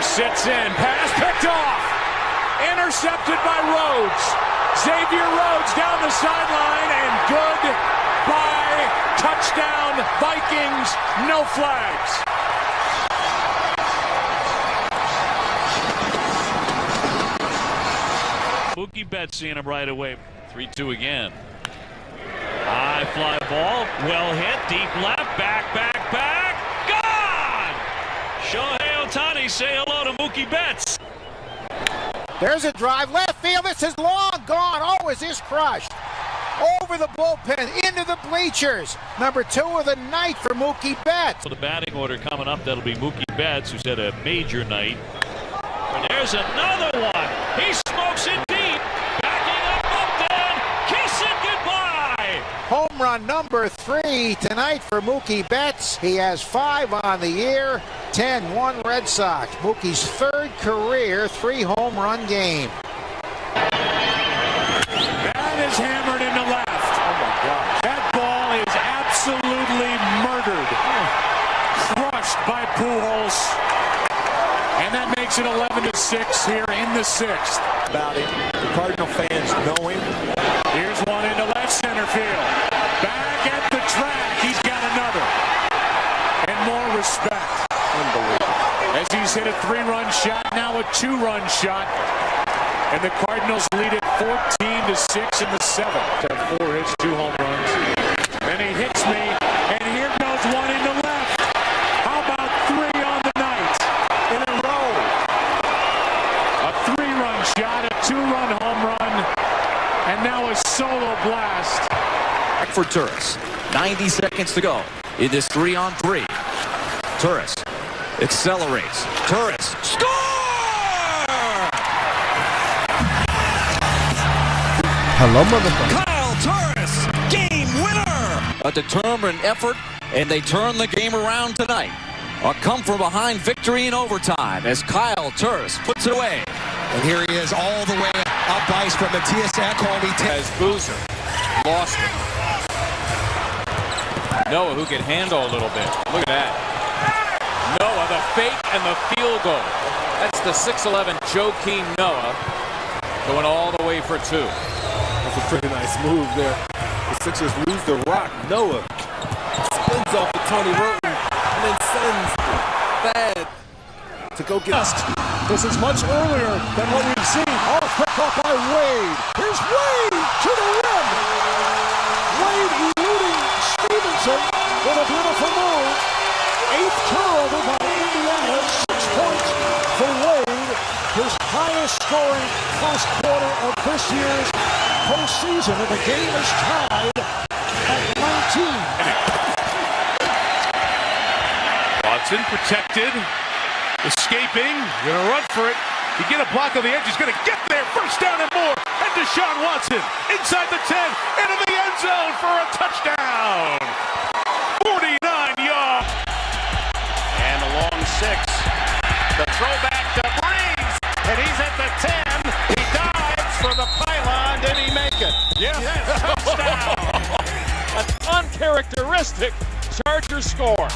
sits in. Pass picked off. Intercepted by Rhodes. Xavier Rhodes down the sideline, and goodbye. Touchdown, Vikings. No flags. Mookie Betts seeing him right away. 3-2 again. High fly ball. Well hit. Deep left. Back. Gone! Shohei Ohtani say hello to Mookie Betts. There's a drive. Left field. This is long gone. Oh, is this crushed? Over the bullpen. Into the bleachers. Number 2 of the night for Mookie Betts. The batting order coming up, that'll be Mookie Betts, who's had a major night. And there's another one. He smokes it deep. Backing up Upton. Kiss it goodbye. Home run number 3 tonight for Mookie Betts. He has 5 on the year. 10-1 Red Sox. Mookie's 3rd career 3-home run game. That is hammered into left. Oh my gosh. That ball is absolutely murdered. Crushed by Pujols. And that makes it 11-6 here in the 6th. About it. The Cardinal fans know him. Here's one into left center field. Back at the track. He's got another. And more respect. Unbelievable. As he's hit a 3-run shot, now a 2-run shot. And the Cardinals lead it 14-6 in the 7th. 4 hits, 2 home runs. And he hits me. And here goes one into left. How about 3 on the night? In a row. A 3-run shot, a 2-run home run. And now a solo blast. For Turris. 90 seconds to go in this 3-on-3. Turris accelerates. Turris score! Hello, motherfucker. Kyle Turris, game winner! A determined effort, and they turn the game around tonight. A come-from-behind victory in overtime as Kyle Turris puts it away. And here he is all the way up ice from Matthias Ekholm. As Boozer lost it. Noah, who can handle a little bit. Look at that. Noah, the fake and the field goal. That's the 6'11 Joakim Noah going all the way for 2. That's a pretty nice move there. The Sixers lose the rock. Noah spins off of Tony Roten and then sends Thad to go get us. This is much earlier than what we've seen. Oh, picked up by Wade. Here's Wade to the rim. Wade eluding Stevenson with a beautiful move. 8th turnover by Indiana. 6 points for Wade. His highest scoring first quarter of this year's postseason. And the game is tied at 19. Watson protected. Escaping. Gonna run for it. You get a block on the edge. He's gonna get there. First down and more. And Deshaun Watson inside the 10. Into the end zone for a touchdown. 49 yards. And the long 6. The throwback to Breeze. And he's at the 10. He dives for the pylon. Did he make it? Yes. Touchdown. An uncharacteristic Charger score.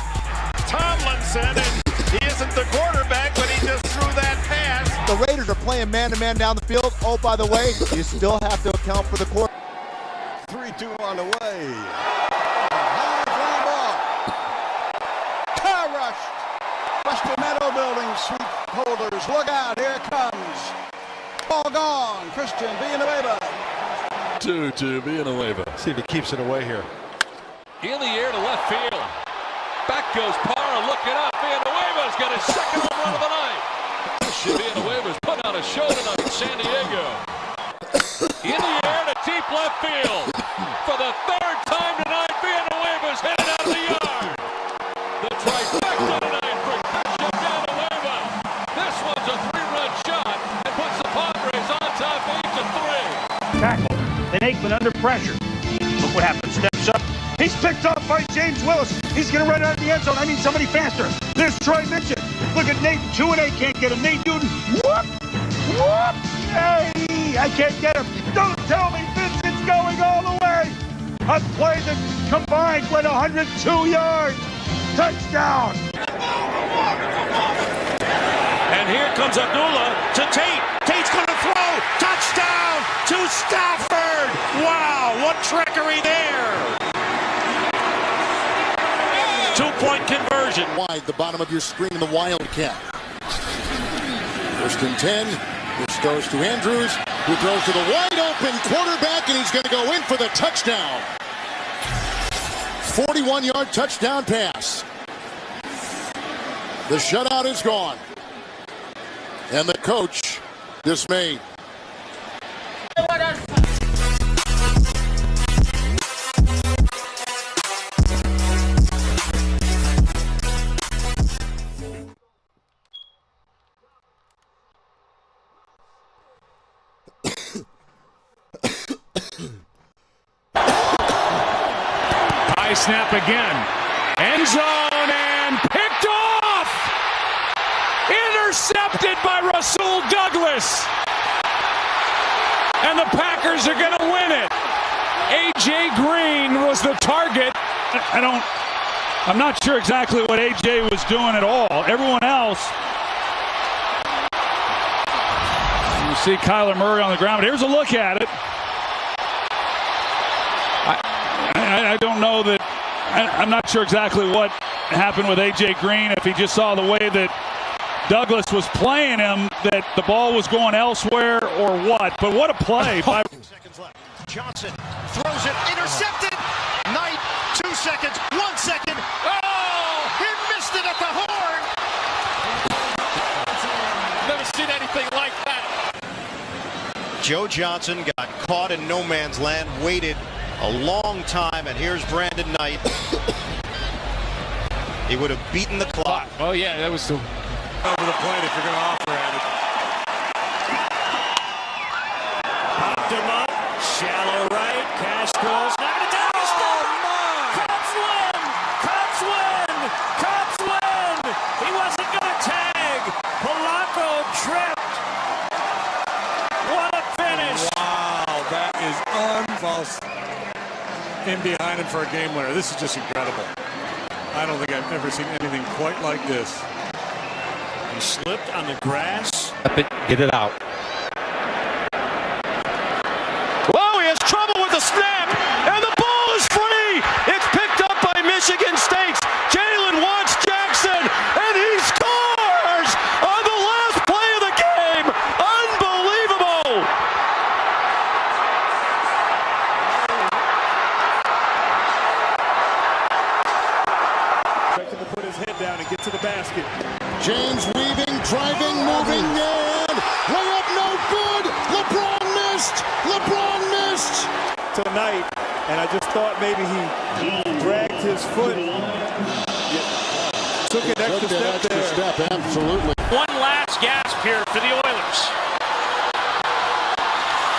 Tomlinson, and he isn't the quarterback, but he just threw that pass. The Raiders are playing man-to-man down the field. Oh, by the way, you still have to account for the quarter. 3-2 on the way. High fly ball. Car rush. Western Meadow Building, sweet holders. Look out, here it comes. Ball gone. Christian Villanueva. 2-2, Villanueva. See if he keeps it away here. In the air to left field. Back goes Parra, looking up. Villanueva's got his second home run of the night. Villanueva's put on a show tonight in San Diego. In the air to deep left field. For the 3rd time tonight, Villanueva's headed out of the yard. The trifecta tonight for Christian Villanueva. This one's a 3-run shot and puts the Padres on top 8-3. Tackle. Then Aikman under pressure. Look what happens. Steps up. He's picked up by James Willis. He's going to run out of the end zone. I need somebody faster. There's Troy Mitchell. Look at Nate. 2 and 8 can't get him. Nate Newton. Whoop! Whoop! Hey! I can't get him. Don't tell me Vincent's going all the way. A play that combined went 102 yards. Touchdown. And here comes Abdullah to Tate. Tate's going to throw. Touchdown to Stafford. Wow, what trickery there. 2-point conversion. Wide, the bottom of your screen, the Wildcat. First and 10. This goes to Andrews, who throws to the wide-open quarterback, and he's going to go in for the touchdown. 41-yard touchdown pass. The shutout is gone. And the coach dismayed. High snap again. End zone and picked off! Intercepted by Rasul Douglas. And the Packers are going to win it. A.J. Green was the target. I'm not sure exactly what A.J. was doing at all. Everyone else. You see Kyler Murray on the ground. Here's a look at it. I don't know that. I'm not sure exactly what happened with A.J. Green. If he just saw the way that Douglas was playing him, that the ball was going elsewhere or what. But what a play. 5 seconds left. Johnson throws it, intercepted. Knight, 2 seconds, 1 second. Oh, he missed it at the horn. Never seen anything like that. Joe Johnson got caught in no man's land, waited a long time, and here's Brandon Knight. He would have beaten the clock. Oh, yeah, that was the... Over the plate if you're going to offer at it. Popped him up. Shallow right. Castle's knocked it down. Cubs win! Cubs win! Cubs win! He wasn't going to tag. Polanco tripped. What a finish. Wow, that is unfalse. In behind him for a game winner. This is just incredible. I don't think I've ever seen anything quite like this. He slipped on the grass. Get it out. Whoa, he has trouble with the snap, and the ball is free. It's picked up by Michigan State's Jalen Watts Jackson, and he scores on the last play of the game. Unbelievable. Expect him to put his head down and get to the basket. James weaving, driving, moving, and layup no good. LeBron missed. LeBron missed. Tonight, and I just thought maybe he dragged his foot. Took an extra step there. Absolutely. One last gasp here for the Oilers.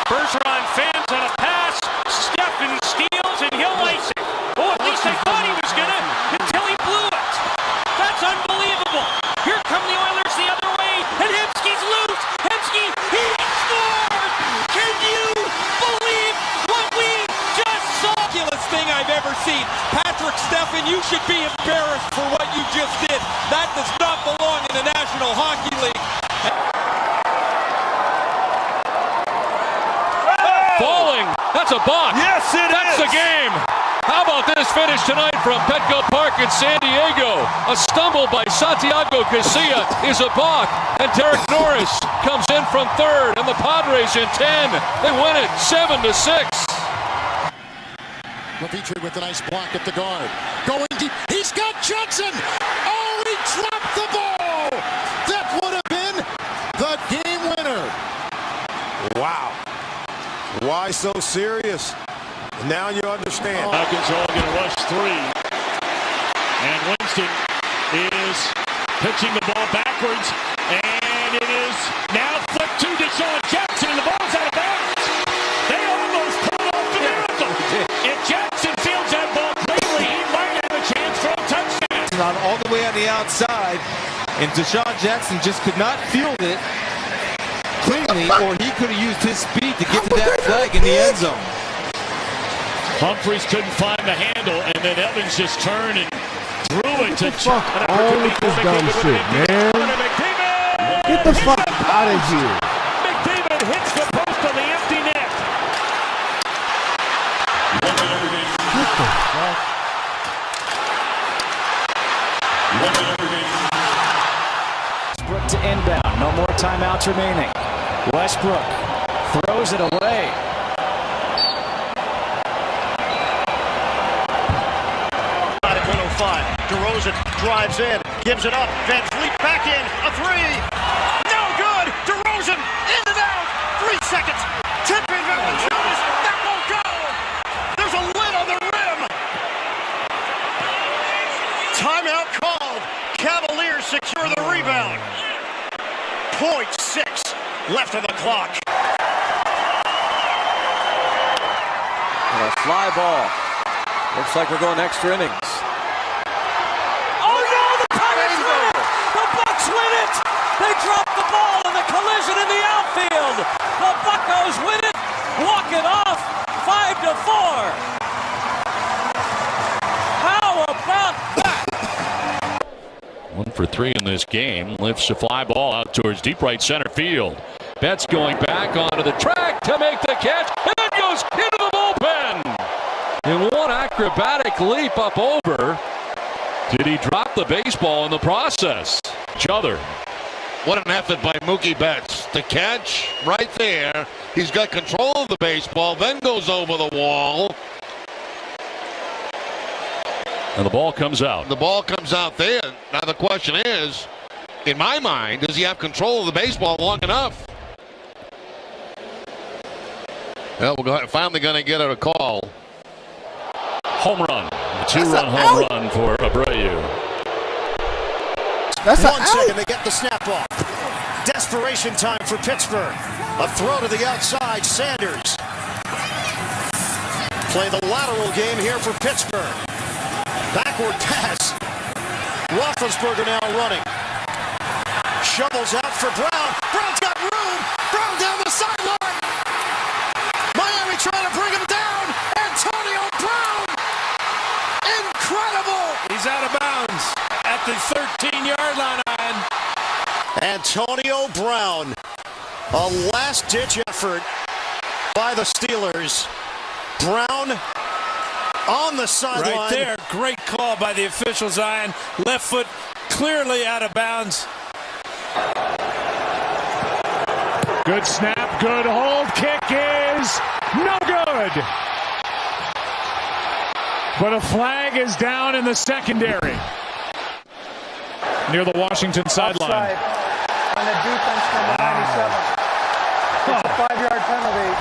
Bergeron fans on a pass. Steffen steals and he'll ice it. Oh, at least I thought he was gonna until he blew it. That's unbelievable. Here come the Oilers the other way, and Hemsky's loose. Hemsky, he scores! Can you believe what we just saw? Ridiculous thing I've ever seen. Patrick Steffen, you should be embarrassed for what you just did. That does not belong in the National Hockey League. Falling. That's a balk. Yes, That's the game. How about this finish tonight from Petco Park in San Diego? A stumble by Santiago Casilla is a balk, and Derek Norris comes in from third, and the Padres in 10. They win it 7-6. Levitre with a nice block at the guard. Going deep. He's got Johnson. Oh, he dropped the ball. That would have been the game winner. Wow. Why so serious? Now you understand. Falcons are all going to rush 3. And Winston is pitching the ball backwards. And it is now flipped to Deshaun Jackson. And the ball's out of bounds. They almost pulled off the miracle. If Jackson fields that ball cleanly, he might have a chance for a touchdown. All the way on the outside, and Deshaun Jackson just could not field it cleanly, or he could have used his speed to get to that flag in the end zone. Humphreys couldn't find the handle, and then Evans just turned and threw it to all with this dumb shit, man. Get the fuck out of here. McDavid hits the post on the empty net. What the fuck? Westbrook to inbound. No more timeouts remaining. Westbrook throws it away. At 105. DeRozan drives in, gives it up. Van Vliet back in. A three. No good. DeRozan in and out. 3 seconds. Tip in Valanciunas. That won't go. There's a lid on the rim. Timeout called. Cavaliers secure the rebound. 0.6 left on the clock. And a fly ball. Looks like we're going extra innings. Oh no, the Pirates win it! The Bucks win it! They drop the ball in the collision in the outfield. The Buccos win it, walk it off, 5-4. How about that? 1 for 3 in this game. Lifts a fly ball out towards deep right center field. Betts going back onto the track to make the catch, and then goes into the bullpen. In one acrobatic leap up over, did he drop the baseball in the process? Each other. What an effort by Mookie Betts. The catch right there. He's got control of the baseball, then goes over the wall. And the ball comes out. The ball comes out there. Now the question is, in my mind, does he have control of the baseball long enough? Well, we're finally going to get a call. Home run. A 2-run home run for Abreu. That's 1 second to get the snap off. Desperation time for Pittsburgh. A throw to the outside. Sanders. Play the lateral game here for Pittsburgh. Backward pass. Roethlisberger now running. Shovels out for Brown. Brown's got room. Brown down the sideline. Miami trying to bring him down. Antonio Brown. Incredible. He's out of bounds at the 13-yard line. Antonio Brown. A last-ditch effort by the Steelers. Brown on the sideline. Right there. Great call by the official, Zion. Left foot clearly out of bounds. Good snap, good hold. Kick is no good. But a flag is down in the secondary near the Washington sideline. On the defense from the 97. It's a 5-yard penalty.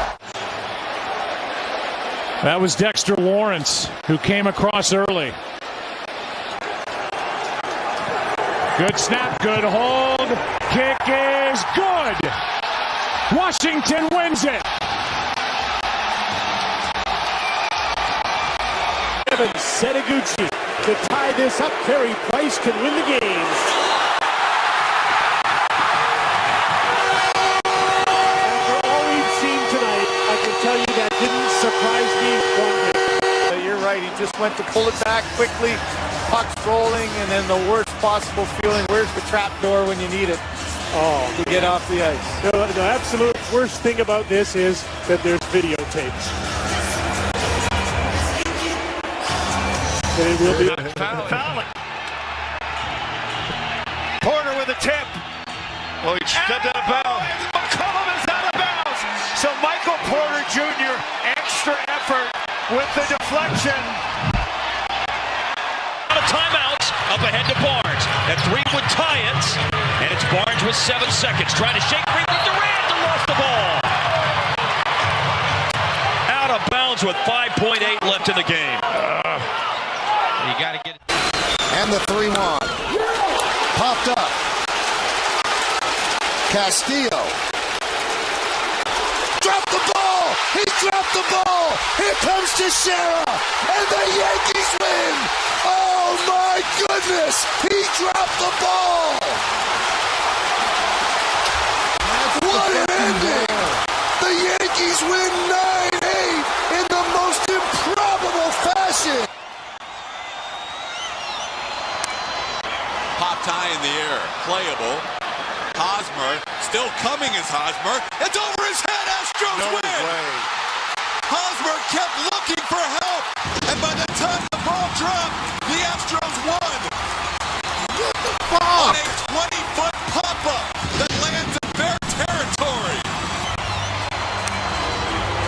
That was Dexter Lawrence, who came across early. Good snap, good hold. Kick is good. Washington wins it. Evans, Seneguchi to tie this up. Carey Price can win the game. After all we've seen tonight, I can tell you that didn't surprise me one bit. You're right. He just went to pull it back quickly. Puck's rolling, and then the worst possible feeling. Where's the trap door when you need it? Oh, To get off the ice. the absolute worst thing about this is that there's videotape. And it will be Foul. Porter with a tip. Oh, he stepped out of bounds. McCollum is out of bounds. So Michael Porter Jr. extra effort with the deflection. Out of timeouts. Up ahead to Barnes. That 3 would tie it. And it's Barnes with 7 seconds. Trying to shake free with Durant and lost the ball. Out of bounds with 5.8 left in the game. You got to get it. And the 3-1. Popped up. Castillo. Dropped the ball. He dropped the ball. Here comes Teixeira. And the Yankees win. Oh my goodness. He dropped the ball. What an ending. The Yankees win 9-8 in the most improbable fashion. Popped high in the air. Playable. Cosby Hosmer. Still coming is Hosmer. It's over his head. Astros win. Hosmer kept looking for help. And by the time the ball dropped, the Astros won. What the fuck? On a 20-foot pop-up that lands in their territory.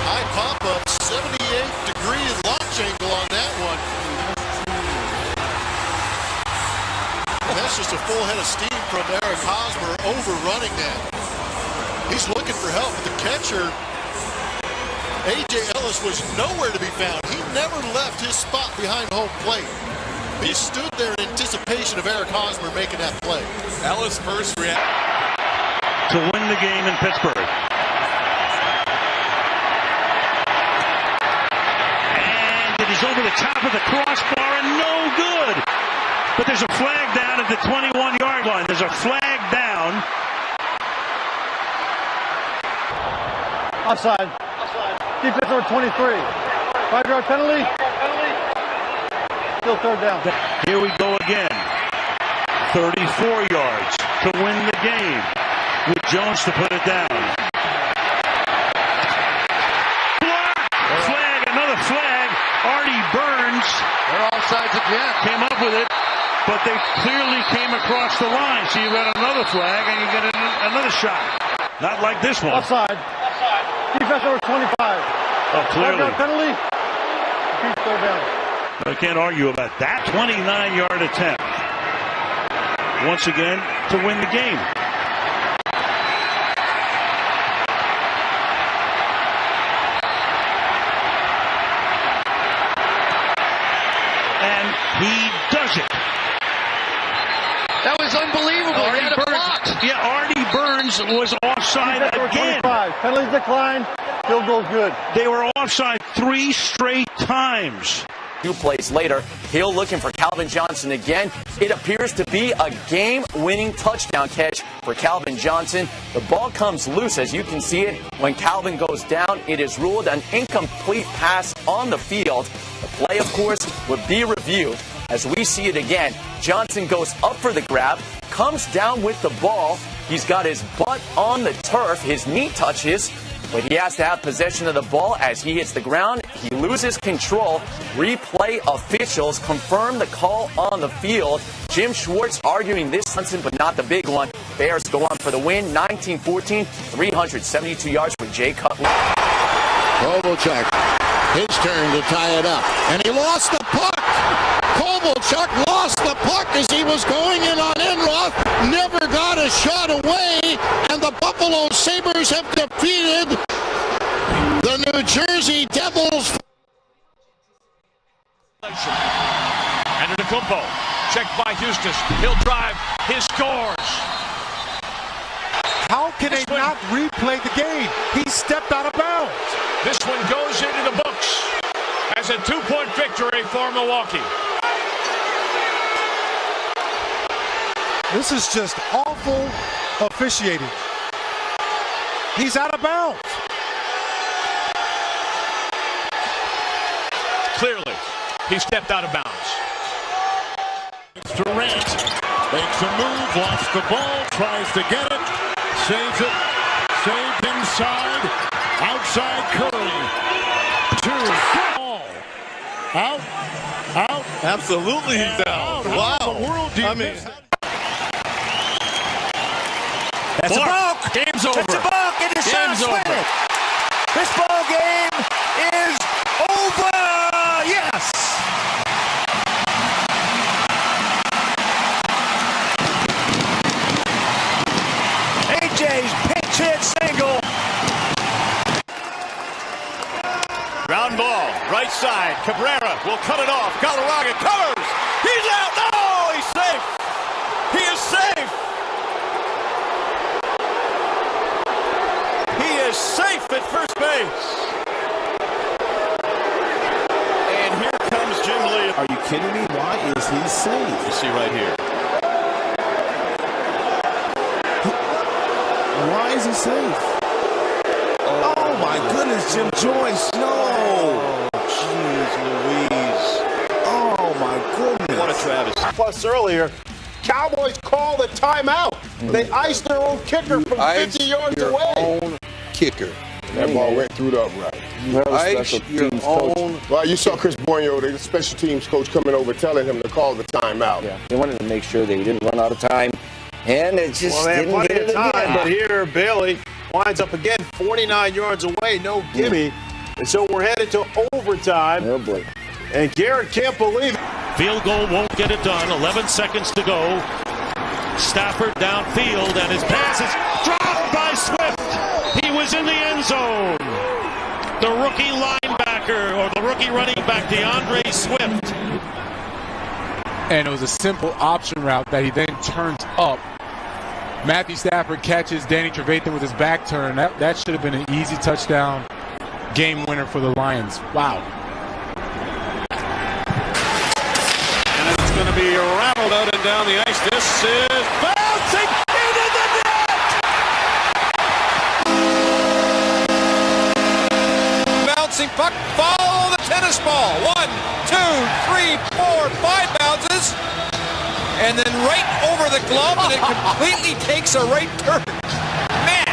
High pop-up, 78-degree launch angle on that one. And that's just a full head of steam from Eric Hosmer overrunning that. He's looking for help, but the catcher, A.J. Ellis, was nowhere to be found. He never left his spot behind home plate. He stood there in anticipation of Eric Hosmer making that play. Ellis first react to win the game in Pittsburgh. And it is over the top of the crossbar and no good. But there's a flag down at the 21-yard line. There's a flag down. Offside. Defense number 23. 5-yard penalty. Still third down. Here we go again. 34 yards to win the game with Jones to put it down. Flag, another flag. Artie Burns. They're offsides again. Came up with it, but they clearly came across the line. So you got another flag and you get another shot. Not like this one. Offside. Defense number 25. Oh, clearly. 5-yard penalty. Third down. I can't argue about that. 29-yard attempt. Once again, to win the game. And he does it. That was unbelievable. He had a block. Yeah, Artie Burns was offside again. 25. Penalties decline. Field goal's good. They were offside 3 straight times. 2 plays later, Hill looking for Calvin Johnson again. It appears to be a game-winning touchdown catch for Calvin Johnson. The ball comes loose, as you can see it. When Calvin goes down, it is ruled an incomplete pass on the field. The play, of course, would be reviewed. As we see it again, Johnson goes up for the grab, comes down with the ball. He's got his butt on the turf. His knee touches, but he has to have possession of the ball. As he hits the ground, he loses control. Replay officials confirm the call on the field. Jim Schwartz arguing this Johnson, but not the big one. Bears go on for the win, 19-14, 372 yards for Jay Cutler. Kovalchuk, his turn to tie it up, and he lost the puck. Kovalchuk lost the puck as he was going in on Enroth, never got a shot away, and the Buffalo Sabres have defeated the New Jersey Devils. And Antetokounmpo, checked by Houston. He'll drive. He scores. How can they not replay the game? He stepped out of bounds. This one goes into the books as a 2-point victory for Milwaukee. This is just awful officiating. He's out of bounds. Clearly, he stepped out of bounds. Durant makes a move, lost the ball, tries to get it, saves it, saved inside, outside Curry. 2, ball. Out. Absolutely he's out. Wow. I mean, that's a balk. Game's over. That's a balk, and the Sox win it. This ball game is over. Yes. AJ's pinch hit single. Ground ball, right side. Cabrera will cut it off. Galarraga covers. He's out. No, he's safe. He is safe. He is safe at first base. And here comes Jim Lee. Are you kidding me? Why is he safe? You see right here. Why is he safe? Oh my goodness, Jim Joyce. No. Jeez Louise. Oh my goodness. What a travesty. Plus earlier, Cowboys call the timeout. They iced their own kicker from 50 yards away. Own kicker. That ball went through the upright. Ice your own. Well, you saw Chris Borneo, the special teams coach, coming over telling him to call the timeout. Yeah, they wanted to make sure they didn't run out of time, and it just they had didn't plenty get of it time, again. but here Bailey winds up again 49 yards away, no gimme. And so we're headed to overtime. Oh, boy. And Garrett can't believe it. Field goal won't get it done. 11 seconds to go. Stafford downfield, and his pass is dropped by Swift. He was in the end zone. The rookie linebacker, or the rookie running back, DeAndre Swift. And it was a simple option route that he then turns up. Matthew Stafford catches Danny Trevathan with his back turn. That should have been an easy touchdown game winner for the Lions. Wow. And it's going to be rattled out and down the ice. This is bouncing into the net! Bouncing puck, follow the tennis ball. 1, 2, 3, 4, 5 bounces. And then right over the glove, and it completely takes a right turn. Man!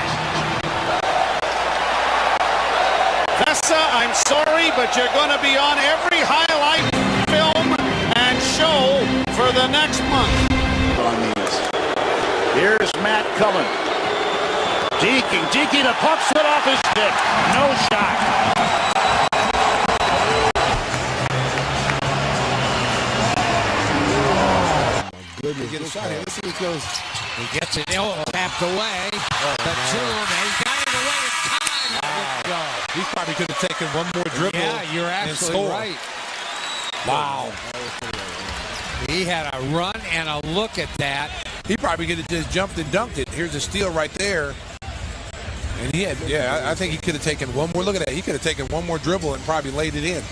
Vessa, I'm sorry, but you're going to be on every highlight film and show for the next month. Here's Matt Cullen. Deaking, the puck slid off his stick. No shot. Goodness. Get a shot here. Let's see what goes. He gets it. Tapped away. The two. He got it away in time. Wow. He probably could have taken one more dribble. Yeah, you're absolutely right. Wow. He had a run and a look at that. He probably could have just jumped and dunked it. Here's a steal right there. And he had, I think he could have taken one more. Look at that. He could have taken one more dribble and probably laid it in.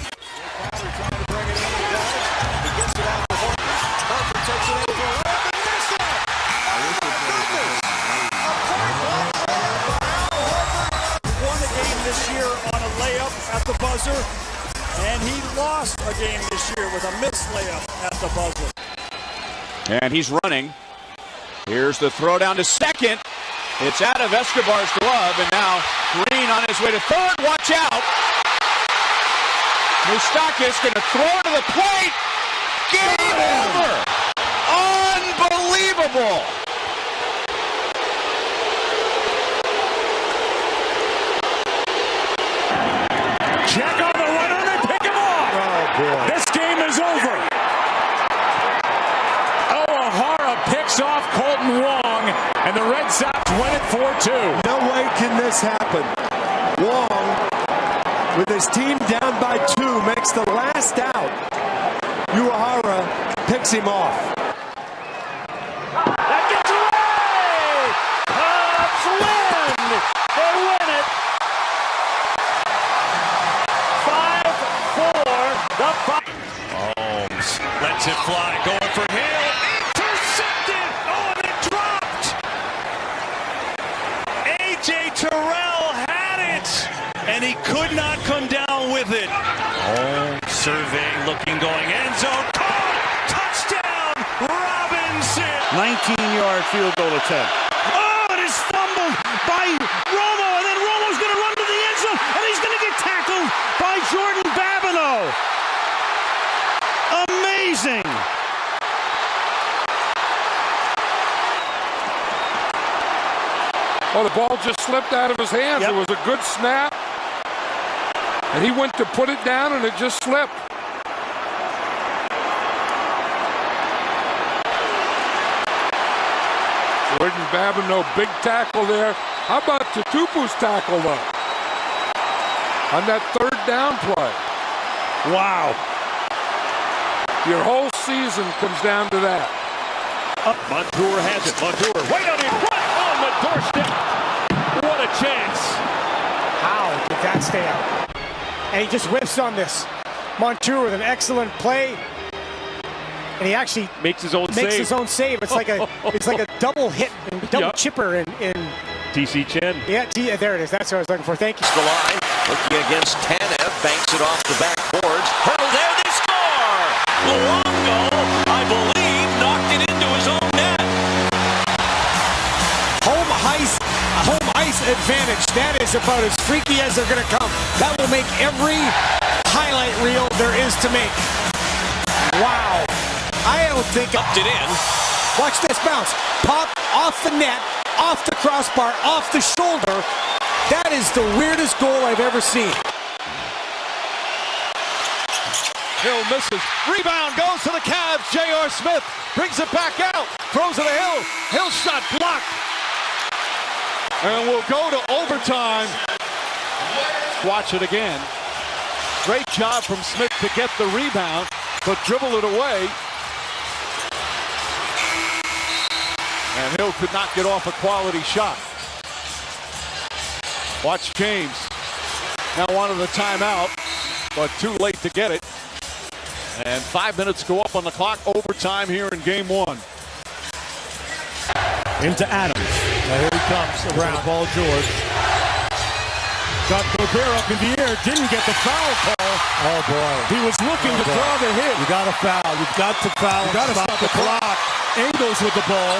This year on a layup at the buzzer, and he lost a game this year with a missed layup at the buzzer. And he's running. Here's the throw down to second. It's out of Escobar's glove, and now Green on his way to third. Watch out. Moustakis going to throw to the plate. Game over. Unbelievable. Check on the runner, and they pick him off. Oh, boy. This game is over. O'Hara picks off Colton Wong, and the Red Sox win it 4-2. No way can this happen. Wong, with his team down by 2, makes the last out. Uehara picks him off. That gets away! Cubs win! They win it! 5-4, the fight. Holmes lets it fly, going for Hill. Intercepted! Oh, and it dropped! A.J. Terrell had it, and he could not come down with it. Holmes surveying, looking, going end zone. Caught! Touchdown! Robinson! 19-yard field goal attempt. Oh, it is fumbled by Romo, and then Romo's going to run to the end zone, and he's going to get tackled by Jordan Babineau. Amazing! Oh, the ball just slipped out of his hands. Yep. It was a good snap. And he went to put it down, and it just slipped. Jordan Babineau, big tackle there. How about Tutupu's tackle, though? On that third down play. Wow. Your whole season comes down to that. Montour has it. Montour right on in front on the doorstep. What a chance. How did that stay out? And he just whiffs on this. Montour with an excellent play. And he actually makes his own save. It's like a double hit, double chipper in TC Chen. Yeah, there it is. That's what I was looking for. Thank you. The line, looking against Tanev, banks it off the backboards. Hurdle there, they score! Luongo, I believe, knocked it into his own net. pace advantage. That is about as freaky as they're going to come. That will make every highlight reel there is to make. Wow. I don't think... Upped it in. Watch this bounce. Pop off the net, off the crossbar, off the shoulder. That is the weirdest goal I've ever seen. Hill misses. Rebound goes to the Cavs. J.R. Smith brings it back out. Throws it to Hill. Hill shot blocked. And we'll go to overtime. Watch it again. Great job from Smith to get the rebound, but dribble it away. And Hill could not get off a quality shot. Watch James. Now wanted a timeout, but too late to get it. And 5 minutes go up on the clock. Overtime here in game one. Into Adams. Now here he comes around Paul George. Got Gobert up in the air. Didn't get the foul call. Oh, boy. He was looking to draw the hit. You got to foul. You've got to foul. You got to stop the clock. Angles with the ball.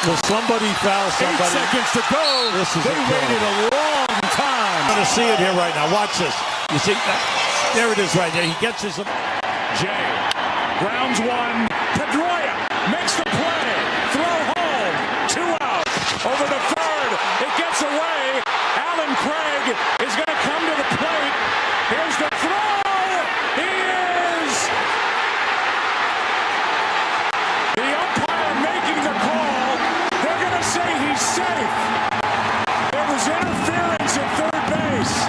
Will somebody foul somebody? 8 seconds to go. They waited a long time. I'm going to see it here right now. Watch this. You see that? There it is right there. He gets his... Jay grounds one. Pedroia makes the play. Throw home. 2 out. Over the third. It gets away. Allen Craig is going to come to the plate. Here's the throw. He is. The umpire making the call. They're going to say he's safe. There was interference at third base.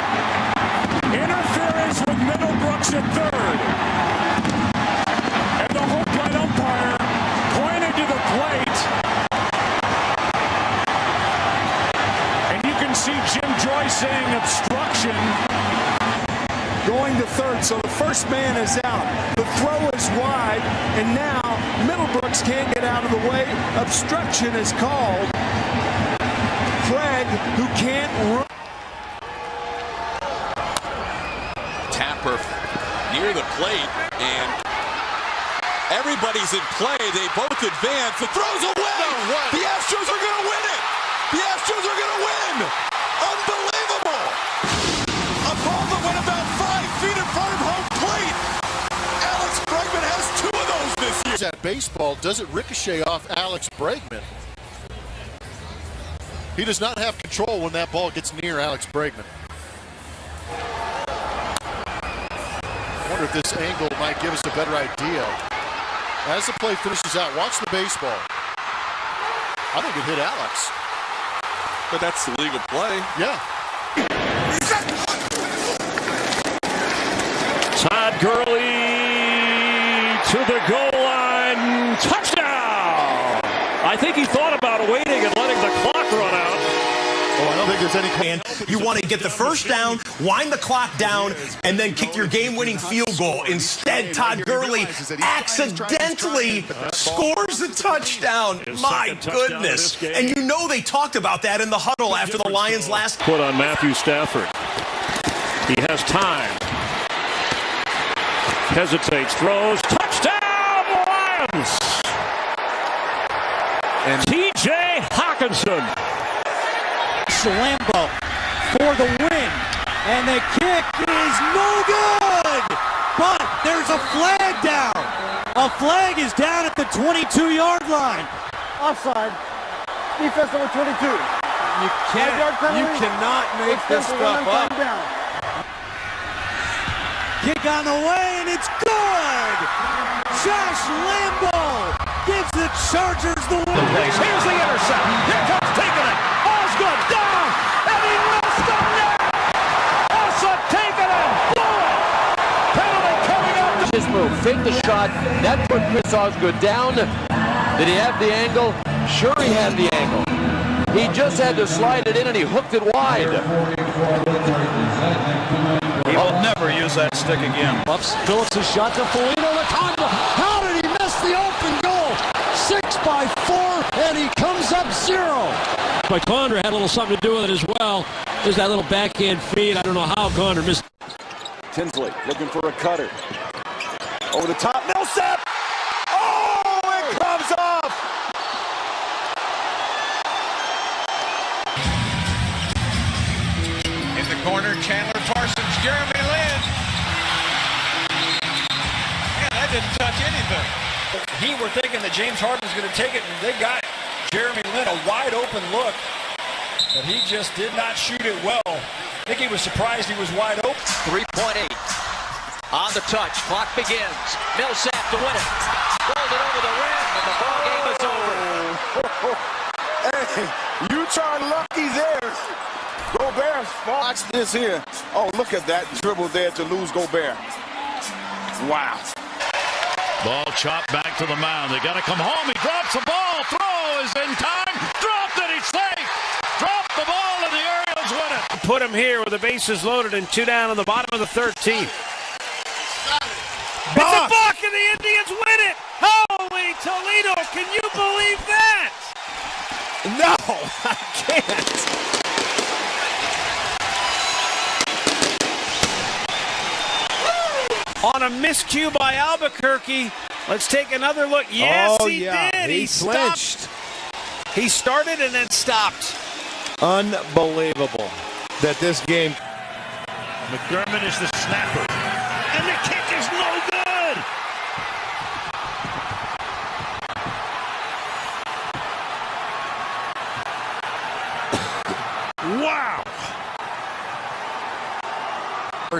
Interference with Middlebrooks at third. And the home plate umpire pointed to the plate. And you can see Jim Joy saying obstruction. Going to third, so the first man is out. The throw is wide, and now Middlebrooks can't get out of the way. Obstruction is called. Craig, who can't run. Tapper near the plate, and everybody's in play. They both advance. The throw's away. The Astros are going to win it. The Astros are going to win. Unbelievable. A ball that went about 5 feet in front of home plate. Alex Bregman has 2 of those this year. That baseball doesn't ricochet off Alex Bregman. He does not have control when that ball gets near Alex Bregman. I wonder if this angle might give us a better idea. As the play finishes out, watch the baseball. I think it hit Alex. But that's the legal play. Yeah. Todd Gurley to the goal line. Touchdown! I think he thought about waiting and letting the clock run out. Oh, I don't think there's any... You want to get the first down, wind the clock down, and then kick your game-winning field goal. Instead, Todd Gurley accidentally scores a touchdown. My goodness. And you know they talked about that in the huddle after the Lions last... Put on Matthew Stafford. He has time. Hesitates, throws, touchdown, Lions! And T.J. Hawkinson. Lambo for the win, and the kick is no good, but there's a flag down. A flag is down at the 22-yard line. Offside. Defense number 22. You cannot make this stuff up. Kick on the way, and it's good. Josh Lambo gives the Chargers the win. Here's the intercept. Here comes taking it. Osgood down, and he missed the net. Osgood taking it. Blew it. Penalty coming up. His move, fake the shot. That put Chris Osgood down. Did he have the angle? Sure, he had the angle. He just had to slide it in, and he hooked it wide. He will never use that stick again. Phillips' shot to Foligno. How did he miss the open goal? 6 by 4, and he comes up 0. But Condor had a little something to do with it as well. There's that little backhand feed. I don't know how Condor missed. Tinsley looking for a cutter. Over the top. Millsap! Oh, it comes off! corner, Chandler Parsons, Jeremy Lin. Man, that didn't touch anything. He were thinking that James Harden's going to take it, and they got Jeremy Lin a wide open look, but he just did not shoot it well. I think he was surprised he was wide open. 3.8 on the touch. Clock begins. Millsap to win it. Rolled it over the rim, and the ball game is over. Hey, you turned lucky there. Gobert, watch this here. Oh, look at that dribble there to lose Gobert. Wow. Ball chopped back to the mound. They got to come home. He drops the ball. Throw is in time. Dropped it. He's safe. Dropped the ball, and the Orioles win it. Put him here with the bases loaded and 2 down on the bottom of the 13th. It's a balk, and the Indians win it. Holy Toledo! Can you believe that? No, I can't. On a miscue by Albuquerque. Let's take another look. Yes, he did. He flinched. He started and then stopped. Unbelievable that this game. McDermott is the snapper. And the kick is no good. Wow.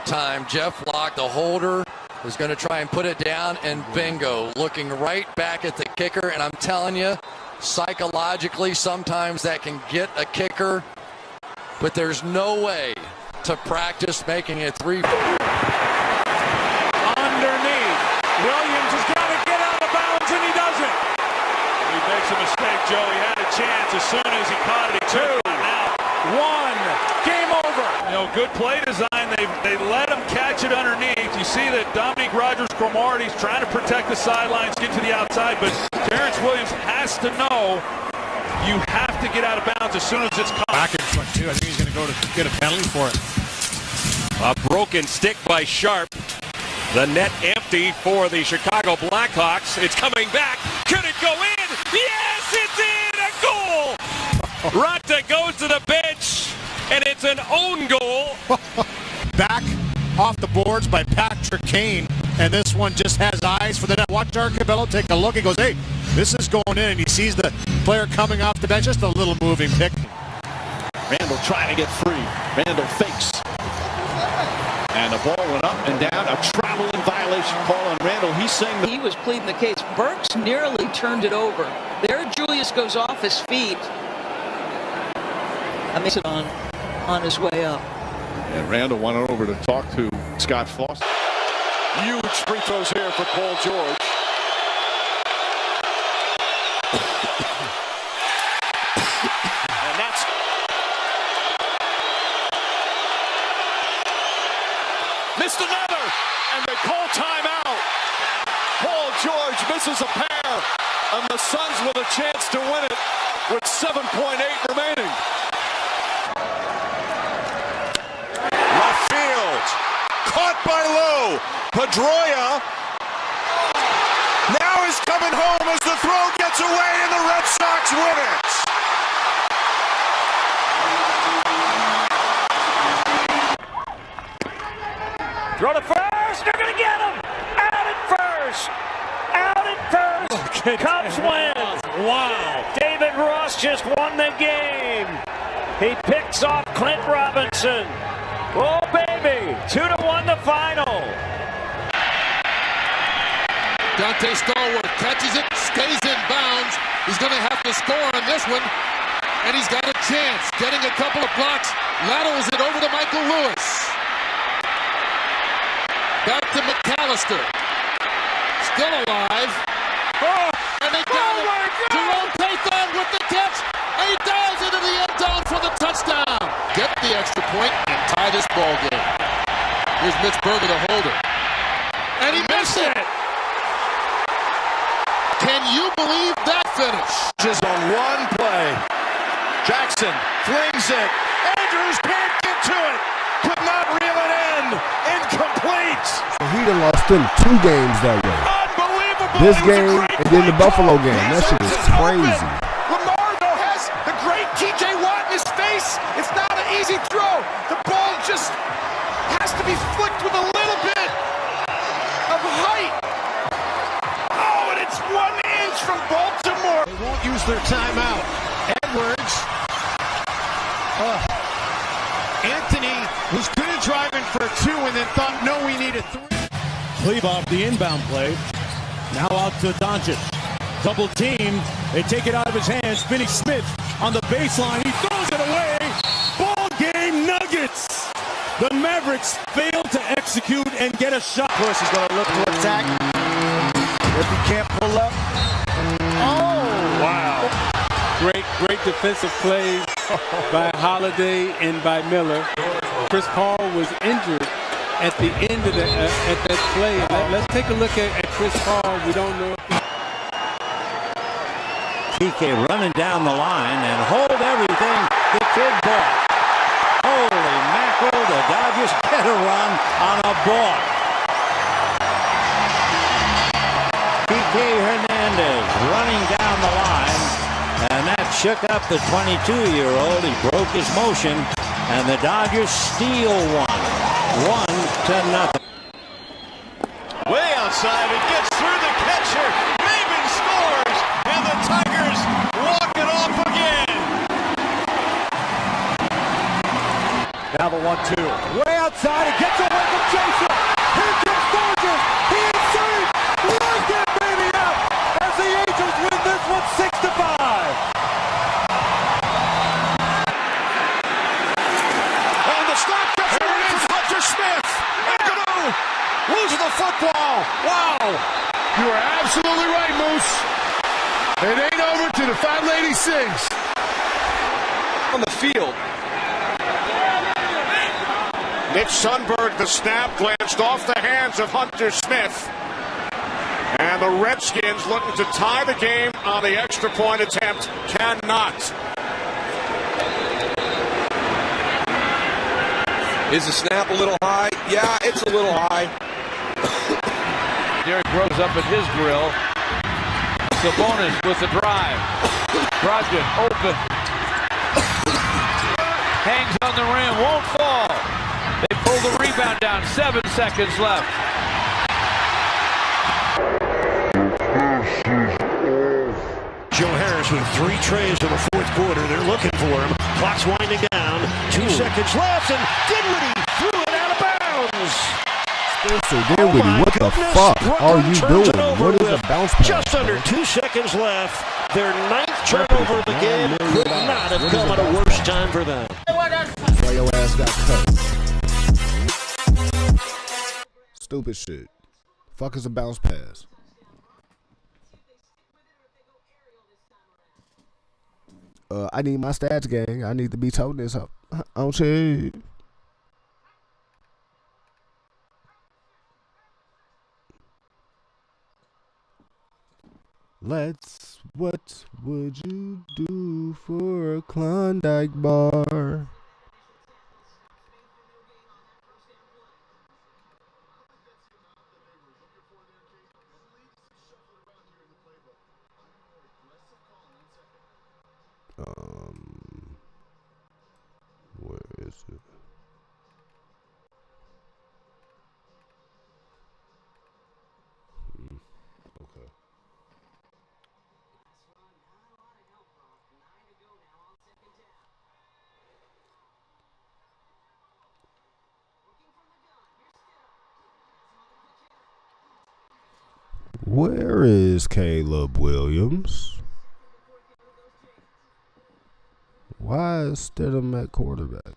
Time, Jeff Locke, the holder, is going to try and put it down, and bingo, looking right back at the kicker. And I'm telling you, psychologically, sometimes that can get a kicker, but there's no way to practice making it 3. Underneath. Williams has got to get out of bounds, and he doesn't. He makes a mistake, Joe. He had a chance as soon as he caught it. He 2, 1, game over. You know, good play design. They let him catch it underneath. You see that Dominique Rodgers-Cromartie's trying to protect the sidelines, get to the outside, but Terrence Williams has to know you have to get out of bounds as soon as it's caught. Back in front, too. I think he's going to go to get a penalty for it. A broken stick by Sharp. The net empty for the Chicago Blackhawks. It's coming back. Could it go in? Yes, it's in! A goal! Rata goes to the bench, and it's an own goal. Back off the boards by Patrick Kane, and this one just has eyes for the net. Watch Arcabello take a look. He goes, hey, this is going in, and he sees the player coming off the bench. Just a little moving pick. Randall trying to get free. Randall fakes. And the ball went up and down. A traveling violation call on Randall. He's saying he was pleading the case. Burks nearly turned it over. There Julius goes off his feet. I missed it on his way up. And Randall went over to talk to Scott Foster. Huge free throws here for Paul George. And that's missed another, and they call timeout. Paul George misses a pair, and the Suns with a chance to win it with 7.8 remaining. Caught by Lowe. Pedroia now is coming home as the throw gets away and the Red Sox win it. Throw to first. They're going to get him. Out at first. Out at first. Cubs win. Wow. David Ross just won the game. He picks off Clint Robinson. Oh, baby. 2-1 the final. Dante Stallworth catches it, stays in bounds. He's going to have to score on this one. And he's got a chance. Getting a couple of blocks. Laterals it over to Michael Lewis. Back to McAllister. Still alive. Oh, and they got him. Jerome Pathon with the catch. And he dives into the end zone for the touchdown. Get the extra point and tie this ball game. Here's Mitch Berger, the holder. And he missed it. Can you believe that finish? Just on one play. Jackson flings it. Andrews can't get to it. Could not reel it in. Incomplete. He done lost them 2 games that way. Unbelievable. This game and then the Buffalo game. That shit is crazy. Lamar, though, has the great T.J. Watt in his face. It's not an easy throw. The ball just their timeout. Edwards. Anthony was good at driving for 2 and then thought, no, we need a 3. Klebov, the inbound play. Now out to Doncic. Double team. They take it out of his hands. Finney Smith on the baseline. He throws it away. Ball game Nuggets. The Mavericks fail to execute and get a shot. Of course, he's going to look to attack. If he can't pull up. Oh! Wow. Great defensive plays by Holiday and by Miller. Chris Paul was injured at the end of at that play. Let's take a look at Chris Paul. We don't know. PK running down the line and hold everything the kid bought. Holy mackerel, the Dodgers get a run on a ball. PK Hernandez running down the line, and that shook up the 22-year-old. He broke his motion, and the Dodgers steal one. 1-0. Way outside, it gets through the catcher. Maven scores, and the Tigers walk it off again. Now the 1-2. Way outside, it gets away from Jason. Here comes Dodgers. He is safe. Look at baby up as the Angels win this one 6-5. And the stop gets away from Hunter Smith. And Ganu loses the football. Wow. You are absolutely right, Moose. It ain't over till the fat lady sings. On the field. Nick Sundberg, the snap, glanced off the hands of Hunter Smith. And the Redskins looking to tie the game on the extra point attempt. Cannot. Is the snap a little high? Yeah, it's a little high. Derrick Rose up at his grill. Sabonis with the drive. Brogdon open. Hangs on the rim, won't fall. They pull the rebound down, 7 seconds left. Joe Harris with 3 trays in the fourth quarter. They're looking for him. Clock's winding down. 2 seconds left, and Dinwiddie threw it out of bounds. Spencer Dinwiddie, what the fuck are you doing? What is a bounce pass? Just under 2 seconds left. Their 9th turnover of the game could not have come at a worse time for them. Why your ass got cut? Stupid shit. Fuck is a bounce pass? I need my stats, gang. I need to be toting this up. On shit. What would you do for a Klondike bar? Where is it? Okay. Where is Caleb Williams? Why is Stidham at quarterback?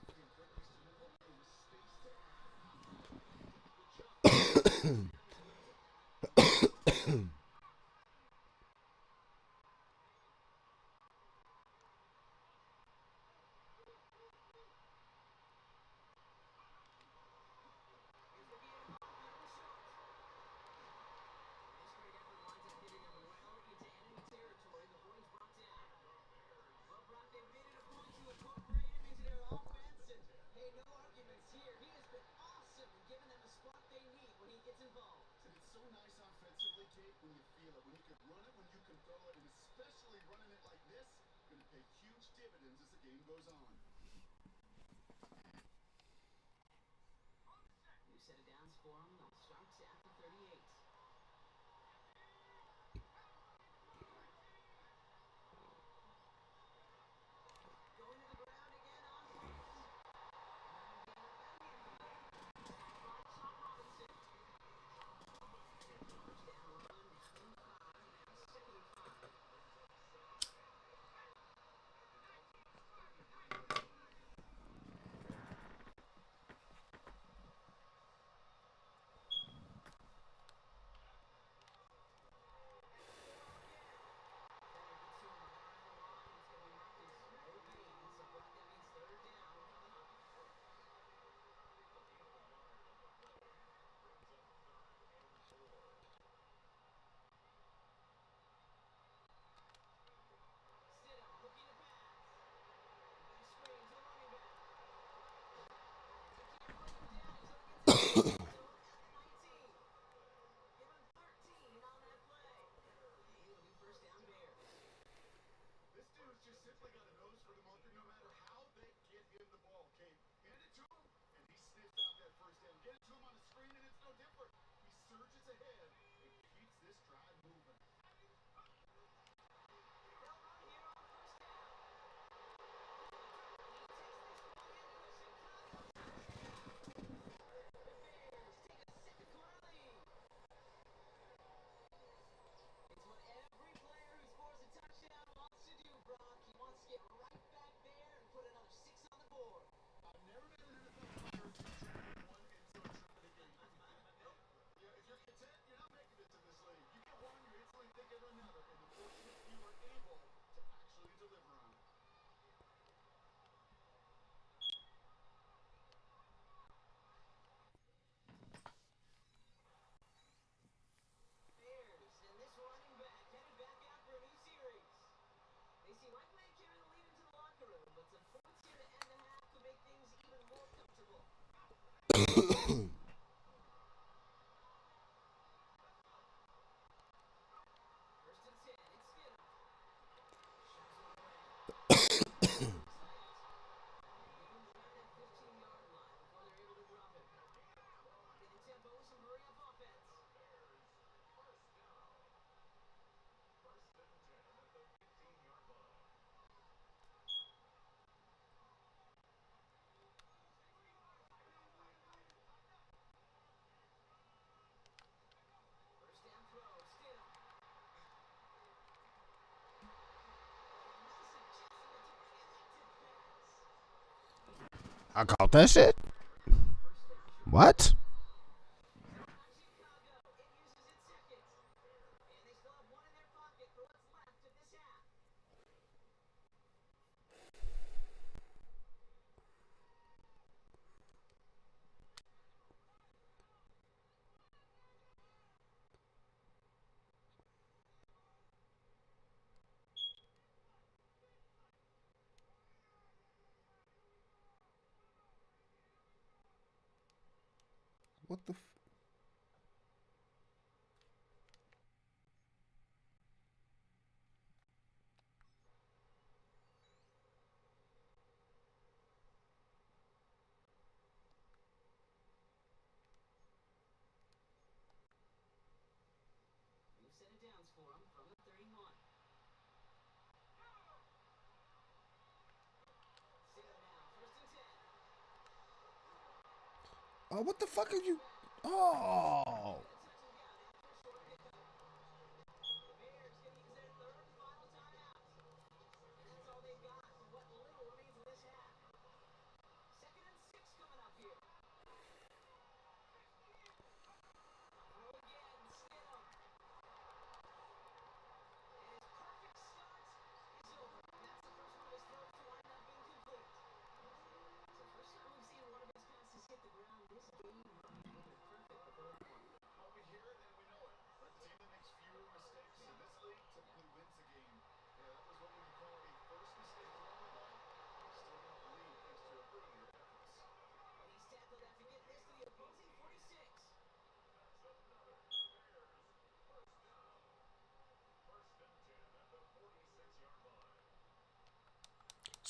I caught that shit. What? What the? Oh, what the fuck are you? Oh.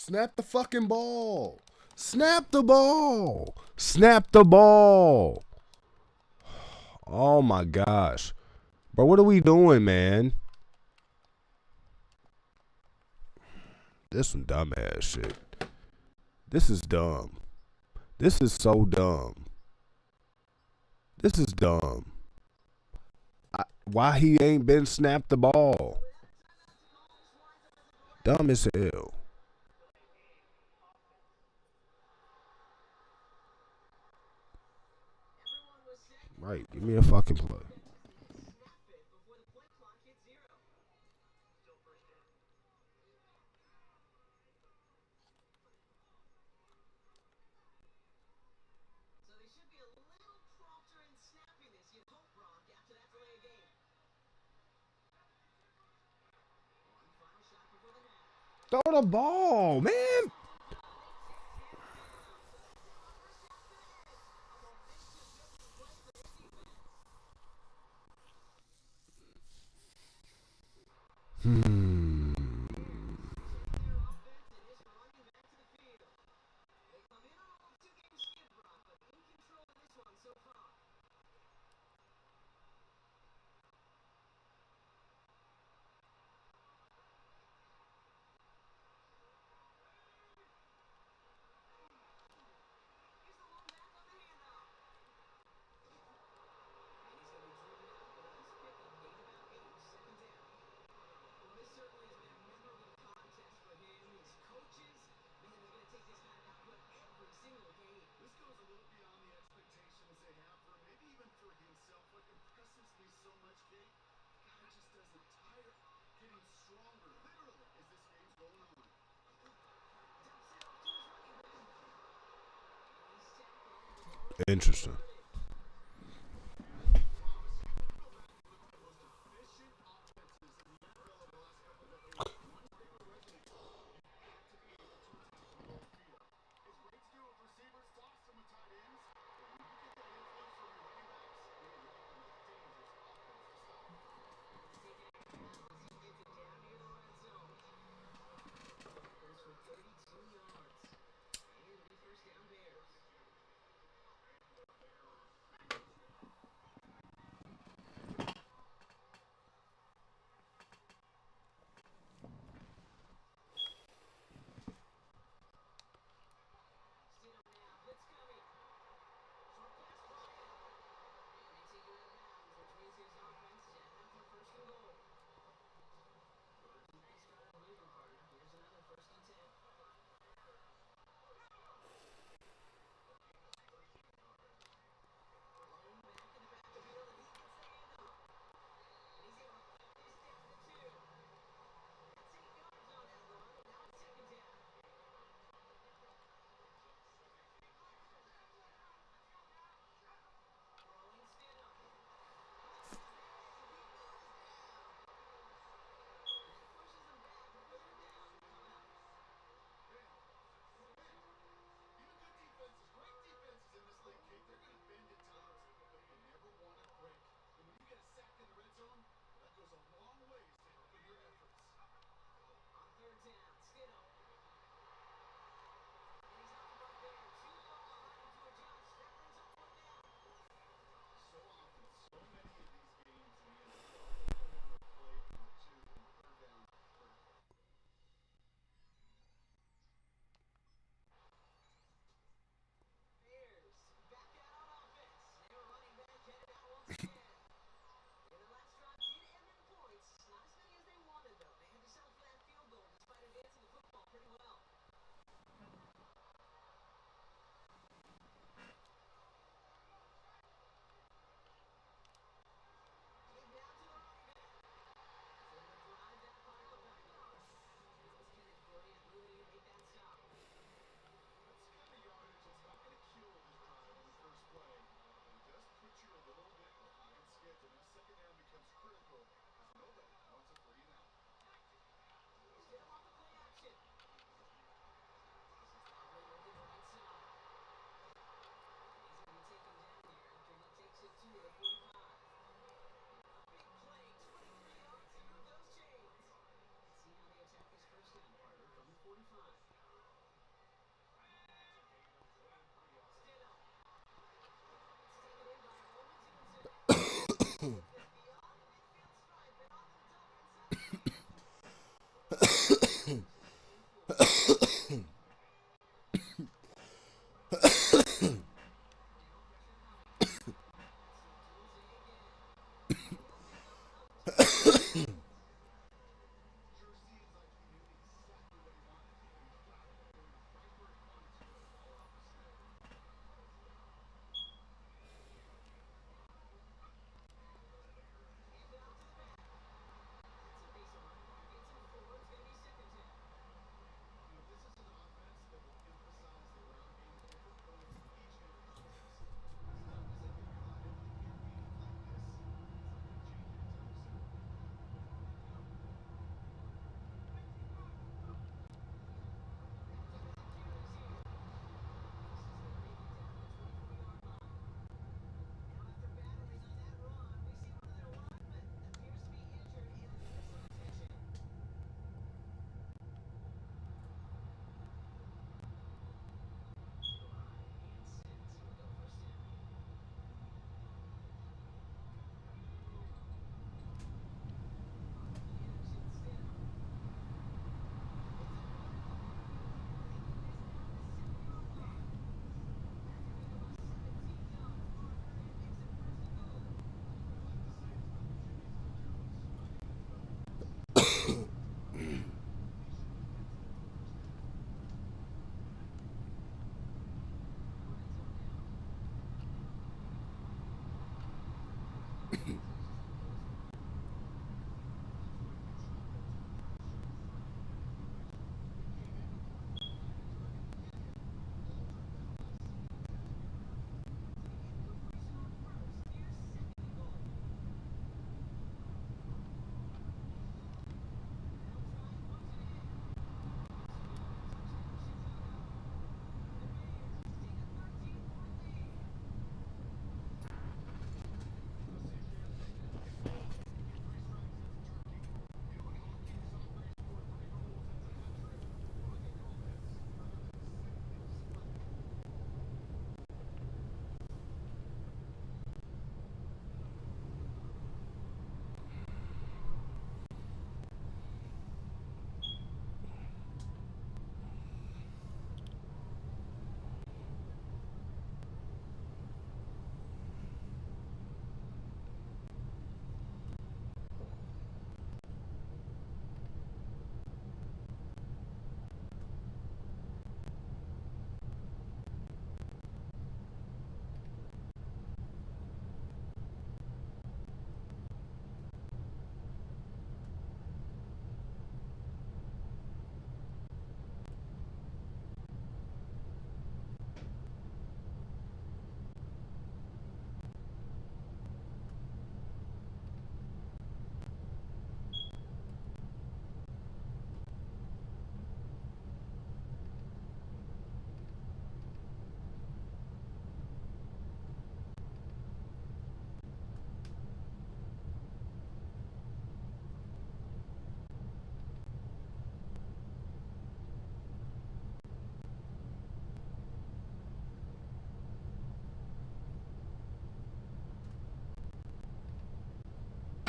Snap the fucking ball. Snap the ball. Snap the ball. Oh my gosh. Bro, what are we doing, man? This some dumbass shit. This is dumb. This is so dumb. This is dumb. Why he ain't been snapped the ball? Dumb as hell. Right, give me a fucking play. Throw the ball, man. Interesting.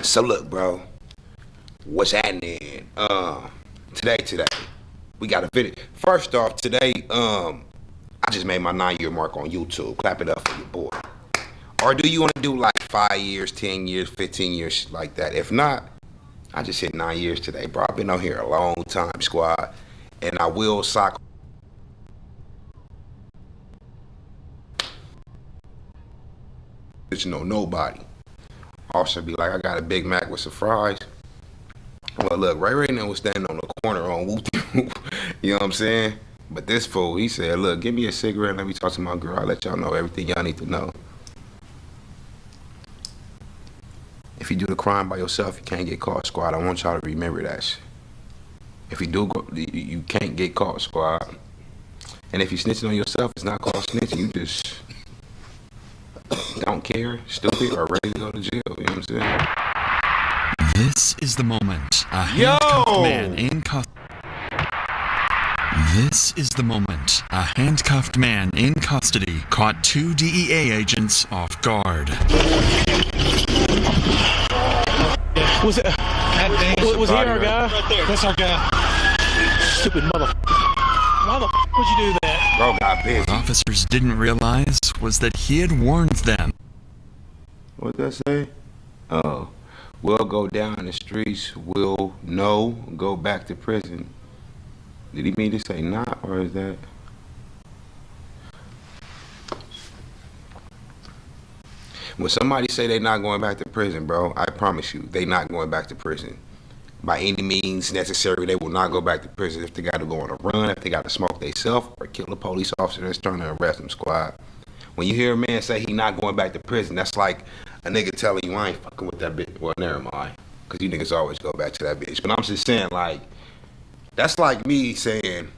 So look, bro, what's happening? Today, we got a video. First off, today, I just made my 9-year mark on YouTube. Clap it up for your boy. Or do you want to do like 5 years, 10 years, 15 years, shit like that? If not, I just hit 9 years today, bro. I've been on here a long time, squad, and I will sock. You know, nobody. Also be like, I got a Big Mac with some fries. Well, look, Ray now was standing on the corner on Whoop. You know what I'm saying? But this fool, he said, look, give me a cigarette and let me talk to my girl. I'll let y'all know everything y'all need to know. If you do the crime by yourself, you can't get caught, squad. I want y'all to remember that shit. If you do go, you can't get caught, squad. And if you snitching on yourself, it's not called snitching. You just don't care, stupid, or ready to go to jail. You know what I'm saying? This is the moment. A handcuffed man in custody. This is the moment. A handcuffed man in custody caught 2 DEA agents off guard. Was it? Was he our guy? Right there. That's our guy. Stupid mother. Why the f would you do that? Bro got busy. What officers didn't realize was that he had warned them. What'd that say? Oh, we'll go down in the streets. We'll go back to prison. Did he mean to say not, or is that? When somebody say they not going back to prison, bro, I promise you, they not going back to prison. By any means necessary, they will not go back to prison if they got to go on a run, if they got to smoke themselves, or kill a police officer that's trying to arrest them, squad. When you hear a man say he not going back to prison, that's like a nigga telling you, I ain't fucking with that bitch. Well, never mind, because you niggas always go back to that bitch. But I'm just saying, like, that's like me saying,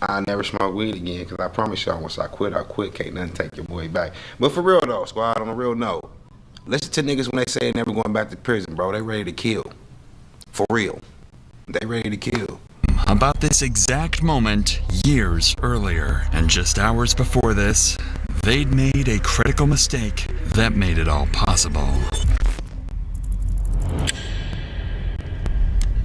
I'll never smoke weed again, because I promise y'all, once I quit, can't nothing take your boy back. But for real though, squad, on a real note, listen to niggas when they say they never going back to prison, bro. They ready to kill. For real. They ready to kill. About this exact moment years earlier, and just hours before this, they'd made a critical mistake that made it all possible.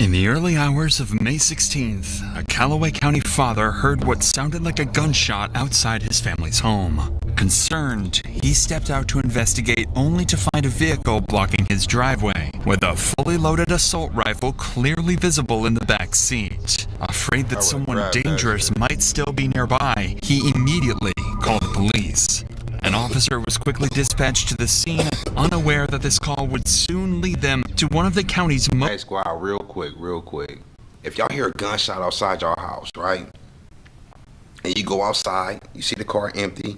In the early hours of May 16th, a Callaway County father heard what sounded like a gunshot outside his family's home. Concerned, he stepped out to investigate only to find a vehicle blocking his driveway, with a fully loaded assault rifle clearly visible in the back seat. Afraid that someone dangerous might still be nearby, he immediately called the police. An officer was quickly dispatched to the scene, unaware that this call would soon lead them to one of the county's most... Hey, squad, real quick. If y'all hear a gunshot outside your house, right? And you go outside, you see the car empty,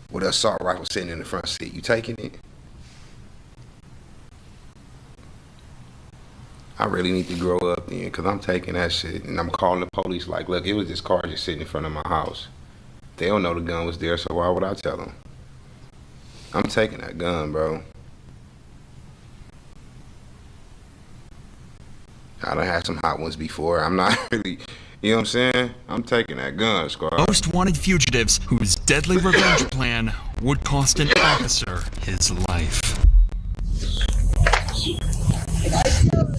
with an assault rifle sitting in the front seat, you taking it? I really need to grow up then, because I'm taking that shit, and I'm calling the police like, look, it was this car just sitting in front of my house. They don't know the gun was there, so why would I tell them? I'm taking that gun, bro. I done had some hot ones before. I'm not really, you know what I'm saying? I'm taking that gun, squad. Most wanted fugitives whose deadly revenge plan would cost an officer his life.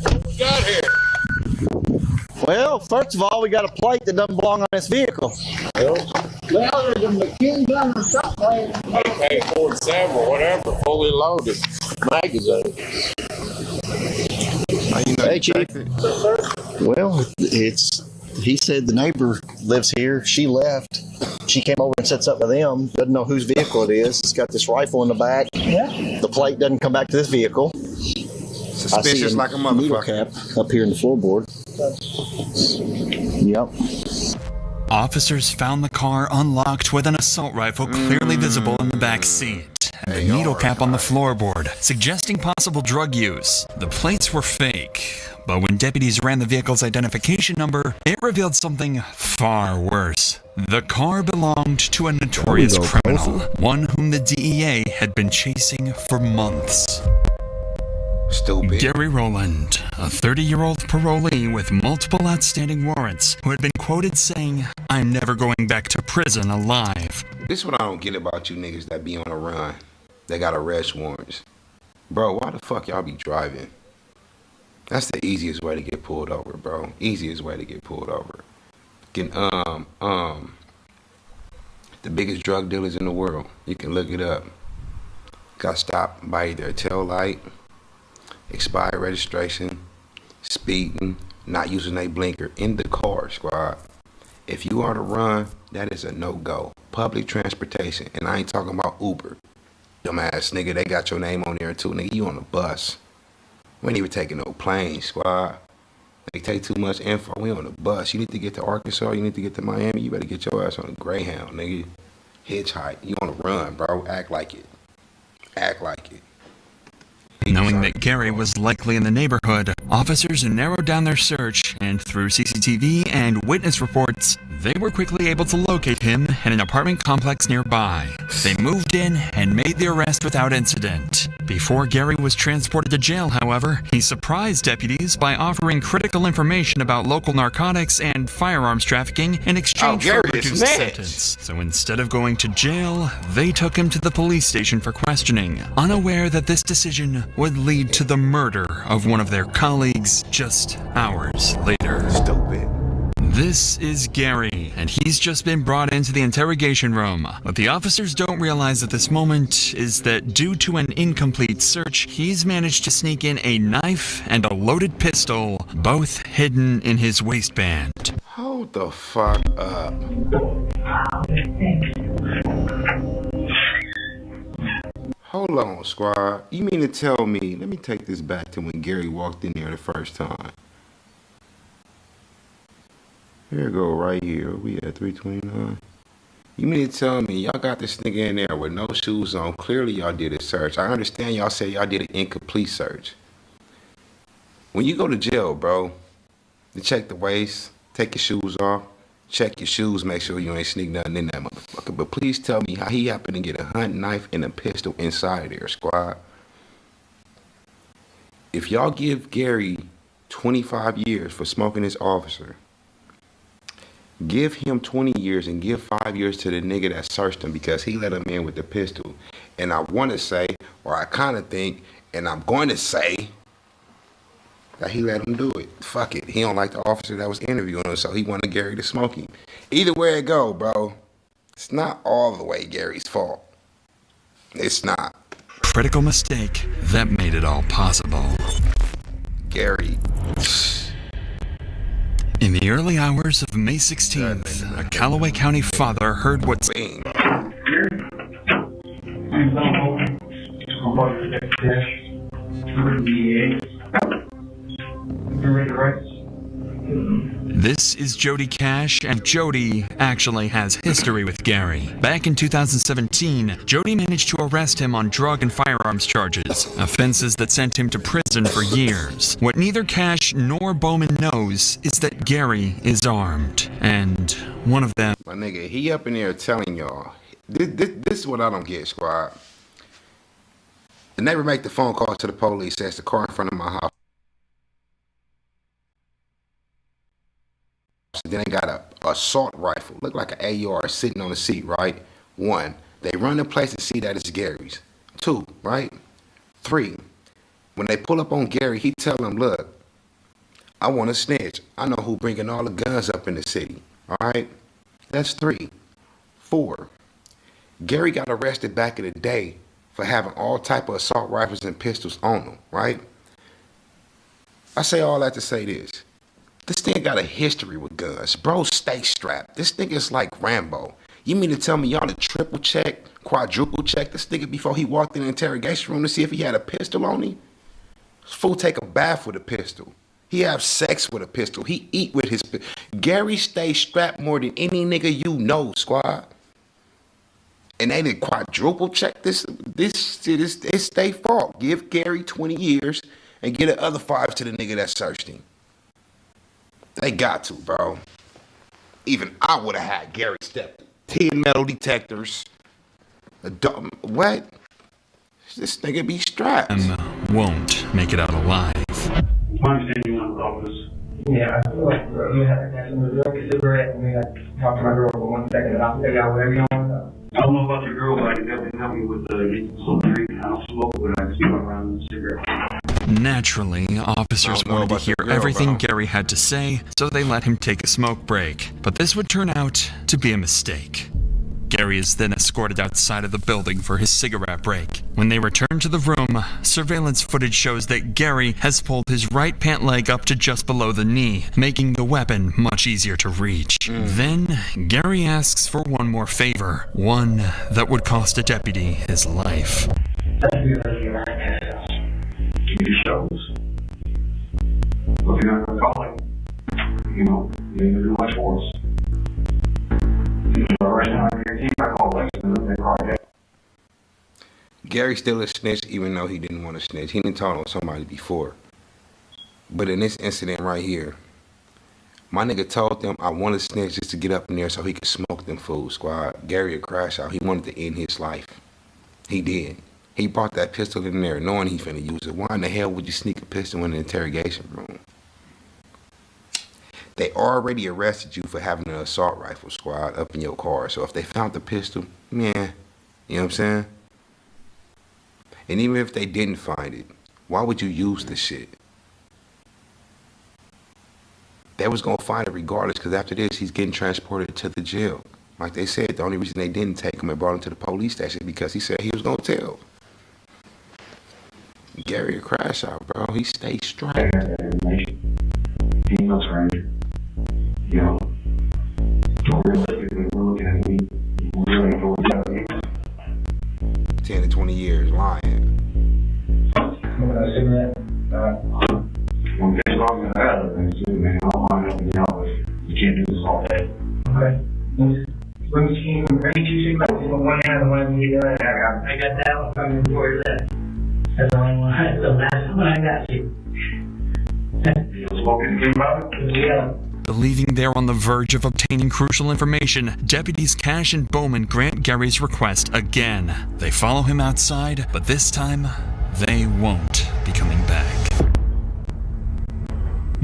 What we got here? Well, first of all, we got a plate that doesn't belong on this vehicle. Well, there's a machine gun or something. AK-47 or whatever, fully loaded magazine. Hey, Chief. Well, he said the neighbor lives here. She left. She came over and said something to them. Doesn't know whose vehicle it is. It's got this rifle in the back. Yeah. The plate doesn't come back to this vehicle. Suspicious like a motherfucker. Needle cap up here in the floorboard. Yep. Officers found the car unlocked with an assault rifle clearly visible in the back seat, and a needle cap on the floorboard, suggesting possible drug use. The plates were fake, but when deputies ran the vehicle's identification number, it revealed something far worse. The car belonged to a notorious criminal, one whom the DEA had been chasing for months. Stupid. Gary Rowland, a 30-year-old parolee with multiple outstanding warrants, who had been quoted saying, "I'm never going back to prison alive." This is what I don't get about you niggas that be on a run. they got arrest warrants. Bro, why the fuck y'all be driving? That's the easiest way to get pulled over, bro. Easiest way to get pulled over. The biggest drug dealers in the world, you can look it up, got stopped by either a tail light, expired registration, speeding, not using a blinker in the car, squad. If you are to run, that is a no-go. Public transportation, and I ain't talking about Uber. Dumbass nigga, they got your name on there too, nigga. You on the bus. We ain't even taking no planes, squad. They take too much info. We on the bus. You need to get to Arkansas. You need to get to Miami. You better get your ass on a Greyhound, nigga. Hitchhike. You on the run, bro. Act like it. Act like it. Knowing that Gary was likely in the neighborhood, officers narrowed down their search, and through CCTV and witness reports, they were quickly able to locate him in an apartment complex nearby. They moved in and made the arrest without incident. Before Gary was transported to jail, however, he surprised deputies by offering critical information about local narcotics and firearms trafficking in exchange for a reduced sentence. So instead of going to jail, they took him to the police station for questioning, unaware that this decision would lead to the murder of one of their colleagues just hours later. Stupid. This is Gary, and he's just been brought into the interrogation room. What the officers don't realize at this moment is that due to an incomplete search, he's managed to sneak in a knife and a loaded pistol, both hidden in his waistband. Hold the fuck up. Hold on, squad. You mean to tell me, let me take this back to when Gary walked in there the first time. Here we go, right here. We at 329. You mean to tell me y'all got this nigga in there with no shoes on? Clearly y'all did a search. I understand y'all say y'all did an incomplete search. When you go to jail, bro, you check the waist, take your shoes off, check your shoes, make sure you ain't sneak nothing in that motherfucker. But please tell me how he happened to get a hunting knife and a pistol inside there, squad. If y'all give Gary 25 years for smoking his officer, give him 20 years and give 5 years to the nigga that searched him because he let him in with the pistol. And I want to say, or I kind of think, and I'm going to say, that he let him do it. Fuck it. He don't like the officer that was interviewing him, so he wanted Gary to smoke him. Either way it go, bro, it's not all the way Gary's fault. It's not. Critical mistake that made it all possible. Gary. In the early hours of May 16th, a Callaway County father heard what... This is Jody Cash, and Jody actually has history with Gary. Back in 2017, Jody managed to arrest him on drug and firearms charges, offenses that sent him to prison for years. What neither Cash nor Bowman knows is that Gary is armed, and one of them... My nigga, he up in there telling y'all, this is what I don't get, squad. The neighbor make the phone call to the police, says the car in front of my house. Then they got a assault rifle, look like an AR sitting on the seat, right? 1, they run the place and see that it's Gary's. 2, right? 3, when they pull up on Gary, he tell them, look, I want to snitch. I know who bringing all the guns up in the city, all right? That's 3. 4, Gary got arrested back in the day for having all type of assault rifles and pistols on him, right? I say all that to say this. This thing got a history with guns. Bro, stay strapped. This nigga's like Rambo. You mean to tell me y'all to triple check, quadruple check this nigga before he walked in the interrogation room to see if he had a pistol on him? This fool take a bath with a pistol. He have sex with a pistol. He eat with his pistol. Gary stay strapped more than any nigga you know, squad. And they didn't quadruple check this shit. It's their fault. Give Gary 20 years and get the other 5 to the nigga that searched him. They got to, bro. Even I would have had Gary step 10 metal detectors. What? This nigga be strapped. Won't make it out alive. I understand you want to office. Yeah, I feel like, bro, you have to catch him with a cigarette and like talk to my girl for 1 second and I'll figure out whatever you want. I don't know about your girl, but I can definitely help you with getting some drink. I don't smoke, but I just go around with a cigarette. Naturally, officers wanted to hear everything Gary had to say, so they let him take a smoke break. But this would turn out to be a mistake. Gary is then escorted outside of the building for his cigarette break. When they return to the room, surveillance footage shows that Gary has pulled his right pant leg up to just below the knee, making the weapon much easier to reach. Then, Gary asks for one more favor, one that would cost a deputy his life. You shows. But if you're not calling, you know, you ain't gonna do much for us. Right now, I guarantee I call Lexington, they probably get. Gary's still a snitch, even though he didn't want to snitch. He didn't told on somebody before. But in this incident right here, my nigga told them, I want to snitch just to get up in there so he could smoke them food, squad. Gary would crash out. He wanted to end his life. He did. He brought that pistol in there knowing he finna use it. Why in the hell would you sneak a pistol in the interrogation room? They already arrested you for having an assault rifle, squad, up in your car. So if they found the pistol, man, you know what I'm saying? And even if they didn't find it, why would you use this shit? They was gonna find it regardless, because after this, he's getting transported to the jail. Like they said, the only reason they didn't take him and brought him to the police station because he said he was gonna tell. Gary a crash out, bro. He stayed straight. He knows stranger. You know, realistically, we're looking at me. We're really going 10 to 20 years lying. Smoking a cigarette. I'm getting wrong in that other things too, man. I don't mind helping you out, but you can't do this all day. Okay. Bring me two cigarettes. One hand and one knee. I got that one coming before you left. That's the only one. That's the last one I got you. You smoking too much? Yeah. Believing they're on the verge of obtaining crucial information, deputies Cash and Bowman grant Gary's request again. They follow him outside, but this time, they won't be coming back.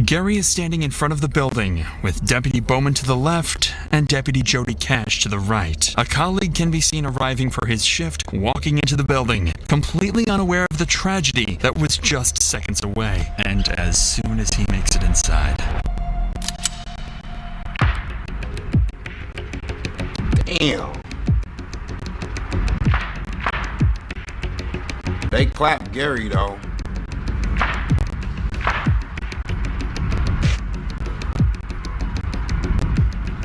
Gary is standing in front of the building, with Deputy Bowman to the left and Deputy Jody Cash to the right. A colleague can be seen arriving for his shift, walking into the building, completely unaware of the tragedy that was just seconds away. And as soon as he makes it inside... Damn. They clapped Gary, though.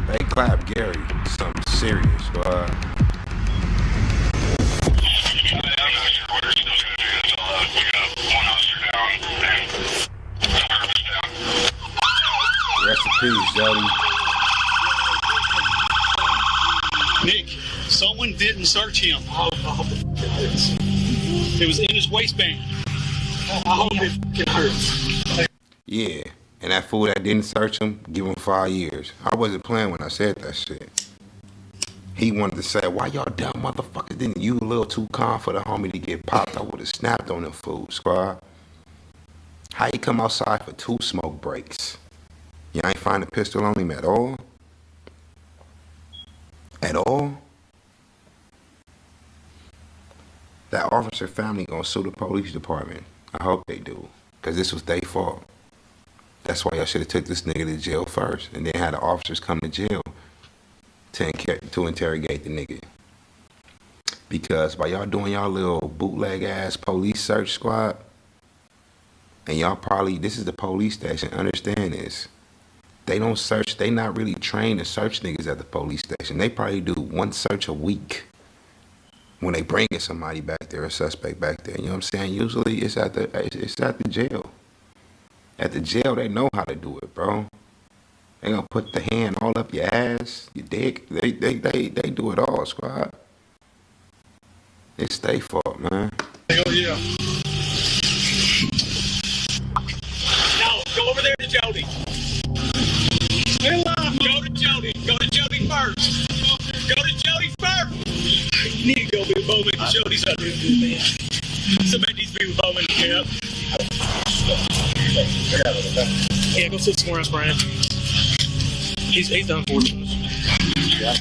They clapped Gary. Something serious, squad. Rest in peace, Jody. Nick, someone didn't search him. It was in his waistband. I hope it hurts. Yeah, and that fool that didn't search him, give him 5 years. I wasn't playing when I said that shit. He wanted to say, why y'all dumb motherfuckers didn't you a little too calm for the homie to get popped? I would have snapped on them fools, squad. How you come outside for 2 smoke breaks? You ain't find a pistol on him at all? At all? That officer family gonna sue the police department. I hope they do, because this was their fault. That's why y'all should have took this nigga to jail first and then had the officers come to jail to interrogate the nigga. Because by y'all doing y'all little bootleg ass police search squad, and y'all probably, this is the police station, understand this. They don't search, they not really trained to search niggas at the police station. They probably do 1 search a week when they bringing somebody back there, a suspect back there. You know what I'm saying? Usually it's at the jail. At the jail, they know how to do it, bro. They gonna put the hand all up your ass, your dick. They do it all, squad. It's their fault, man. Hell yeah. Now, go over there to Jody. Stay alive. Go to Jody. Go to Jody first. Go to Jody first. You need to go with Bowman. Jody's up here, man. Somebody needs to be with Bowman. Yeah. Yeah, go sit somewhere else, Brian. He's done for us. Yeah.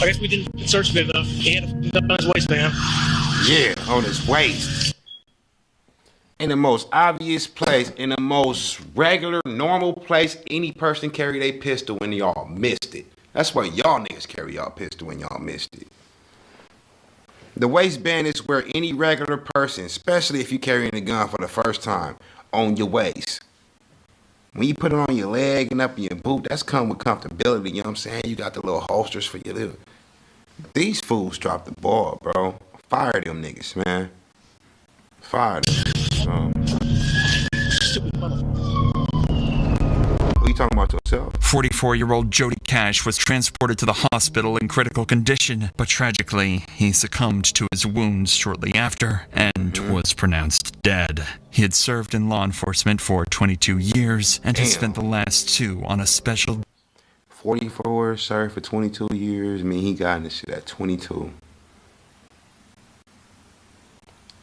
I guess we didn't search good enough. He had a gun on his waistband. Yeah, on his waist. In the most obvious place, in the most regular, normal place, any person carry a pistol when y'all missed it. That's why y'all niggas carry y'all pistol when y'all missed it. The waistband is where any regular person, especially if you're carrying a gun for the first time, on your waist. When you put it on your leg and up in your boot, that's come with comfortability, you know what I'm saying? You got the little holsters for your little. These fools dropped the ball, bro. Fire them niggas, man. Fire them. Stupid motherfucker. Who you talking about yourself? 44-year-old Jody Cash was transported to the hospital in critical condition, but tragically, he succumbed to his wounds shortly after and was pronounced dead. He had served in law enforcement for 22 years and has spent the last 2 on a special... 44, served for 22 years. I mean, he got in this shit at 22.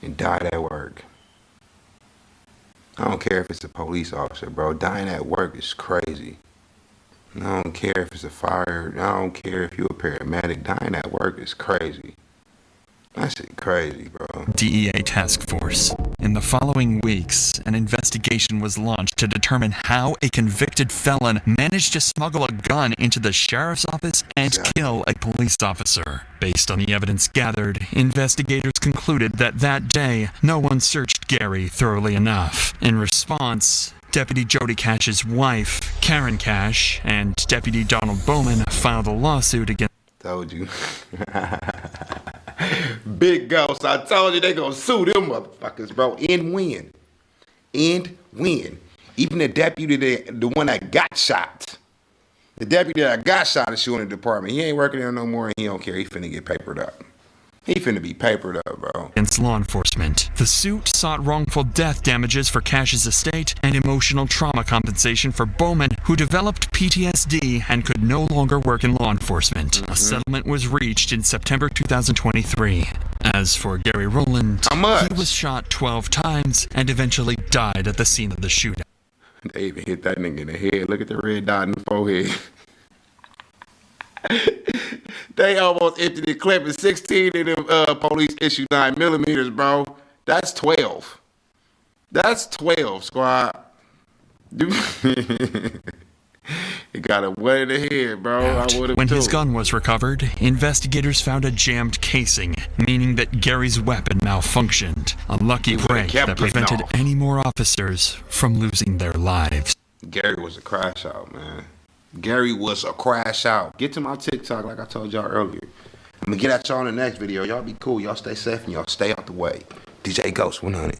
And died at work. I don't care if it's a police officer, bro. Dying at work is crazy. I don't care if it's a fire. I don't care if you're a paramedic. Dying at work is crazy. That shit crazy, bro. DEA task force. In the following weeks, an investigation was launched to determine how a convicted felon managed to smuggle a gun into the sheriff's office and kill a police officer. Based on the evidence gathered, investigators concluded that that day, no one searched Gary thoroughly enough. In response, Deputy Jody Cash's wife, Karen Cash, and Deputy Donald Bowman filed a lawsuit against... Told you. Big Ghost, I told you they gonna sue them motherfuckers, bro. And win. And win. Even the deputy, the one that got shot. The deputy that got shot is suing the department. He ain't working there no more and he don't care. He finna get papered up. He finna be papered up, bro. Against law enforcement. The suit sought wrongful death damages for Cash's estate and emotional trauma compensation for Bowman, who developed PTSD and could no longer work in law enforcement. A settlement was reached in September 2023. As for Gary Rowland, he was shot 12 times and eventually died at the scene of the shootout. They even hit that nigga in the head. Look at the red dot in the forehead. They almost emptied the clip in 16 of them police issue 9mm, bro. That's 12. That's 12, squad. Dude. He got a one in the head, bro. I would have When his gun was recovered, investigators found a jammed casing, meaning that Gary's weapon malfunctioned. A lucky break that prevented any more officers from losing their lives. Gary was a crash out, man. Gary was a crash out. Get to my TikTok like I told y'all earlier. I'm gonna get at y'all in the next video. Y'all be cool. Y'all stay safe and y'all stay out the way. DJ Ghost 100.